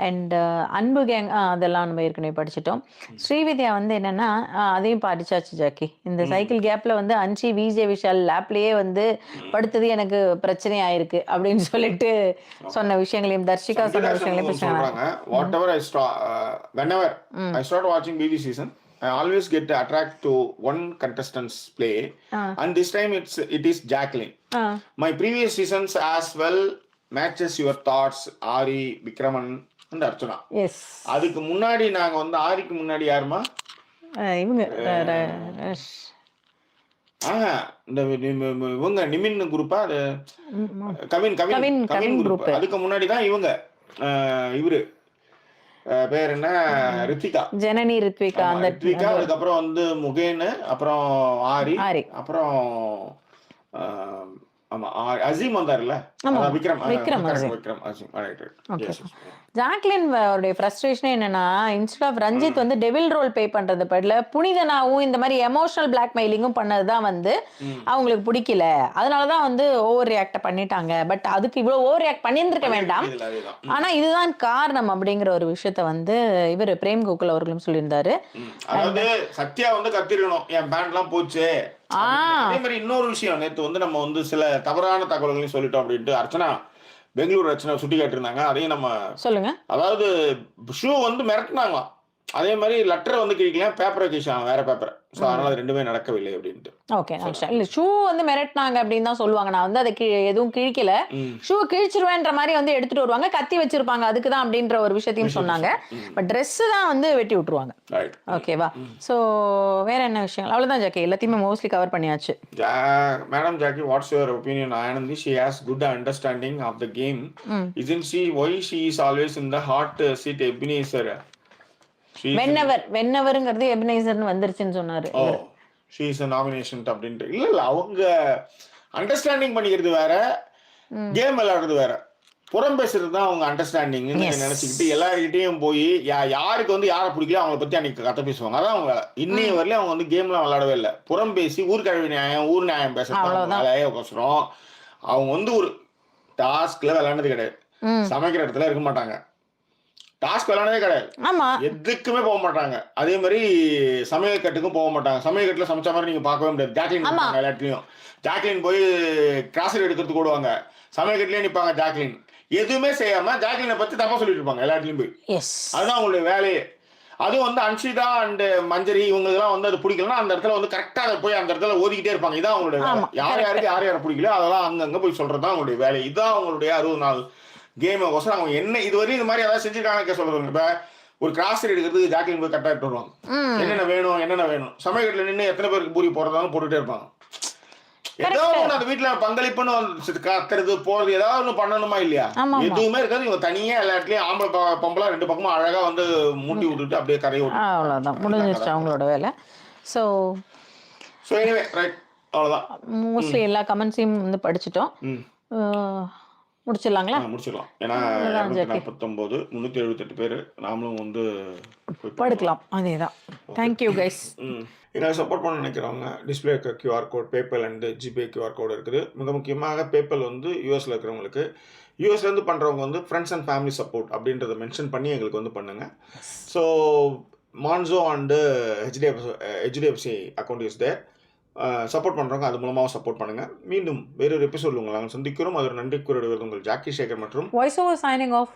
அண்ட் அன்பு கேங் அதெல்லாம் நம்ம ஏற்கனவே படிச்சிட்டோம். ஸ்ரீவித்யா வந்து என்னன்னா அதையும் படிச்சாச்சு ஜாக்கி. இந்த சைக்கிள் கேப்ல வந்து அன்ஷி விஜய் விஷால் லேப்லயே வந்து படுத்தது எனக்கு பிரச்சனை ஆயிருக்கு அப்படின்னு சொல்லிட்டு சொன்ன விஷயங்களையும் தர்ஷிகா சொன்ன விஷயங்களையும் சொல்றாங்க. whatever whenever I start watching BBC season, I always get attracted to one contestant's play, and this time it is Jacqueline. My previous seasons as well matches your thoughts, Aari, Vikraman and Archana. Yes, அதுக்கு முன்னாடி நாங்க வந்து ஆரிக்கு முன்னாடி யாருமா இவங்க இந்த இவங்க நிமின் குரூப்பா, அது கவின் குரூப். அதுக்கு முன்னாடி தான் இவங்க இவரு பேர் என்ன, ரித்விகா, ஜனனி ரித்விகா. அந்த ரித்விகா, அதுக்கப்புறம் வந்து முகேன், அப்புறம் ஆரி, அப்புறம் ஆமா அசீம் வந்தாருல்ல, விக்ரம் அசீம். ஜாக்லின் உடைய ஃப்ரஸ்ட்ரேஷன் என்னன்னா, இன்ஸ்டெட் ஆஃப் ரஞ்சித் வந்து டெவில் ரோல் பே பண்றது பதில புனிதனாவும் இந்த மாதிரி எமோஷனல் பிளாக்மெயிலிங்கும் பண்ணதுதான் வந்து அவங்களுக்கு பிடிக்கல. அதனாலதான் வந்து ஓவர் ரியாக்ட் பண்ணிட்டாங்க. பட் அதுக்கு இவ்வளவு ஓவர் ரியாக்ட் பண்ணியிருந்திருக்க வேண்டாம், ஆனா இதுதான் காரணம் அப்படிங்கிற ஒரு விஷயத்த வந்து இவர் பிரேம் கோகுல் அவர்களும் சொல்லியிருந்தாரு. அதாவது சத்யா வந்து கத்திரணும், என் பேண்ட் எல்லாம் போச்சு. அதே மாதிரி இன்னொரு விஷயம், நேற்று வந்து நம்ம வந்து சில தவறான தகவல்களையும் சொல்லிட்டோம் அப்படின்ட்டு அர்ச்சனா, பெங்களூர் அர்ச்சனா சுட்டி காட்டிருந்தாங்க. அதையும் நம்ம சொல்லுங்க. அதாவது ஷூ வந்து மிரட்டினாங்களாம், அதே மாதிரி லெட்டர் வந்து கிழிக்கலாம், பேப்பரை கிழிச்சாங்க, வேற பேப்பர். ஸோ அதனால ரெண்டுமே நடக்கவில்லை அப்படின்ட்டு. ஓகே, இல்ல ஷூ வந்து மிரட்டினாங்க அப்படின்னு தான் சொல்லுவாங்க. நான் வந்து அதை எதுவும் கிழிக்கல, ஷூ கிழிச்சிருவேன்ற மாதிரி வந்து எடுத்துட்டு வருவாங்க, கத்தி வச்சிருப்பாங்க அதுக்கு தான் அப்படின்ற ஒரு விஷயத்தையும் சொன்னாங்க. பட் ட்ரெஸ் தான் வந்து வெட்டி விட்டுருவாங்க. ஓகேவா. ஸோ வேற என்ன விஷயம், அவ்வளவுதான் ஜாக்கி, எல்லாத்தையுமே மோஸ்ட்லி கவர் பண்ணியாச்சு. Madam Jackie, what's your opinion? Anandhi, she has good understanding of the game, isn't she? Why she is always in the hot seat? Ebenezer, வென்னவர்ங்கிறது எபினைசர்னு வந்துருச்சுன்னு சொன்னாரு. she is a nomination அப்படின்ட்டு. இல்ல அவங்க அண்டர்ஸ்டாண்டிங் பண்ணிக்கிறது வேற, game விளையாடுறது வேற. புறம் பேசுறது தான் அவங்க அண்டர்ஸ்டாண்டிங் நினைச்சுக்கிட்டு எல்லார்கிட்டையும் போய் யாருக்கு வந்து யாரை பிடிக்கல அவங்களை பத்தி அன்னைக்கு கதை பேசுவாங்க. அதான் அவங்க இன்னைய வரலையும் அவங்க வந்து கேம்லாம் விளையாடவே இல்லை. புறம் பேசி ஊர்கழவி நியாயம், ஊர் நியாயம் பேசுறோம். அவங்க வந்து ஒரு டாஸ்க்ல விளையாடுறது கிடையாது, சமைக்கிற இடத்துல இருக்க மாட்டாங்க, டாஸ்க் விளையாடவே கிடையாது, எதுக்குமே போக மாட்டாங்க. அதே மாதிரி சமையல் கட்டுக்கும் போக மாட்டாங்க. சமையல் கட்டுல சமைச்ச மாதிரி நீங்க பார்க்கவே முடியாது. ஜாக்லின் எல்லாத்துலயும் ஜாக்லின் போய் கிராசரி எடுக்கிறதுக்கு ஓடுவாங்க, சமையல் கட்டுலயே நிப்பாங்க ஜாக்லின். எதுவுமே செய்யாம ஜாக்லினை பத்தி தப்பா சொல்லிட்டு இருப்பாங்க எல்லாத்துலயும் போய். அதுதான் அவங்களுடைய வேலையே. அதுவும் வந்து அன்ஷிதா அண்ட் மஞ்சரி இவங்களுக்குலாம் வந்து அது பிடிக்கலன்னா அந்த இடத்துல வந்து கரெக்டா அதை போய் அந்த இடத்துல ஓதிக்கிட்டே இருப்பாங்க. இதான் அவங்களுடைய வேலை. யாருக்கு யாரை பிடிக்கல அதெல்லாம் அங்கங்க போய் சொல்றதுதான் அவங்களுடைய வேலை. இதுதான் அவங்களுடைய 60 நாள் கேம் கோசம் அவங்க என்ன இதுவரையும் இது மாதிரி ஏதாவது செஞ்சிருக்காங்க சொல்லுவாங்க. இப்ப ஒரு கிராசரி எடுக்கிறதுக்கு ஜாக்லின் போய் கரெக்டாக எடுத்து வருவாங்க. என்னென்ன வேணும் சமையல் நின்று எத்தனை பேருக்கு பூரி போடுறதாலும் போட்டுகிட்டே இருப்பாங்க. ஏதாவது ஒன்று அந்த வீட்டில் பங்களிப்புன்னு கத்துறது போறது ஏதாவது ஒன்று பண்ணணுமா இல்லையா? எதுவுமே இருக்காது. இவங்க தனியா எல்லா இடத்துலயும் ஆம்பளை பொம்பளை 2 பக்கமும் அழகா வந்து மூட்டி விட்டுட்டு அப்படியே கரையை விட்டு அவ்வளோதான் முடிஞ்சிருச்சு அவங்களோட வேலை. ஸோ எனிவே ரைட், அவ்வளோதான். மோஸ்ட்லி எல்லா கமெண்ட்ஸையும் வந்து படிச்சுட்டோம். முடிச்சிடலாங்களா? முடிச்சிடலாம். ஏன்னா 249 378 பேர் நாமளும் வந்து படுக்கலாம். அதேதான். Thank you guys. இதை சப்போர்ட் பண்ண நினைக்கிறவங்க டிஸ்பிளே இருக்க QR code, PayPal and GPay QR code இருக்குது. மிக முக்கியமாக பேப்பல் வந்து யூஎஸில் இருக்கிறவங்களுக்கு, யூஎஸ்லேருந்து பண்ணுறவங்க வந்து ஃப்ரெண்ட்ஸ் அண்ட் ஃபேமிலி சப்போர்ட் அப்படின்றத மென்ஷன் பண்ணி எங்களுக்கு வந்து பண்ணுங்கள். ஸோ மான்சோ and HDFC account is there. Support பண்ணுறவங்க அது மூலமாக சப்போர்ட் பண்ணுங்கள். மீண்டும் வேறொரு எபிசோடில் உங்களை நாங்கள் சந்திக்கிறோம். அது ஒரு நன்றி கூறிடுவது உங்கள் ஜாக்கி சேகர் மற்றும் வாய்ஸ் ஓவர் சைனிங் ஆஃப்.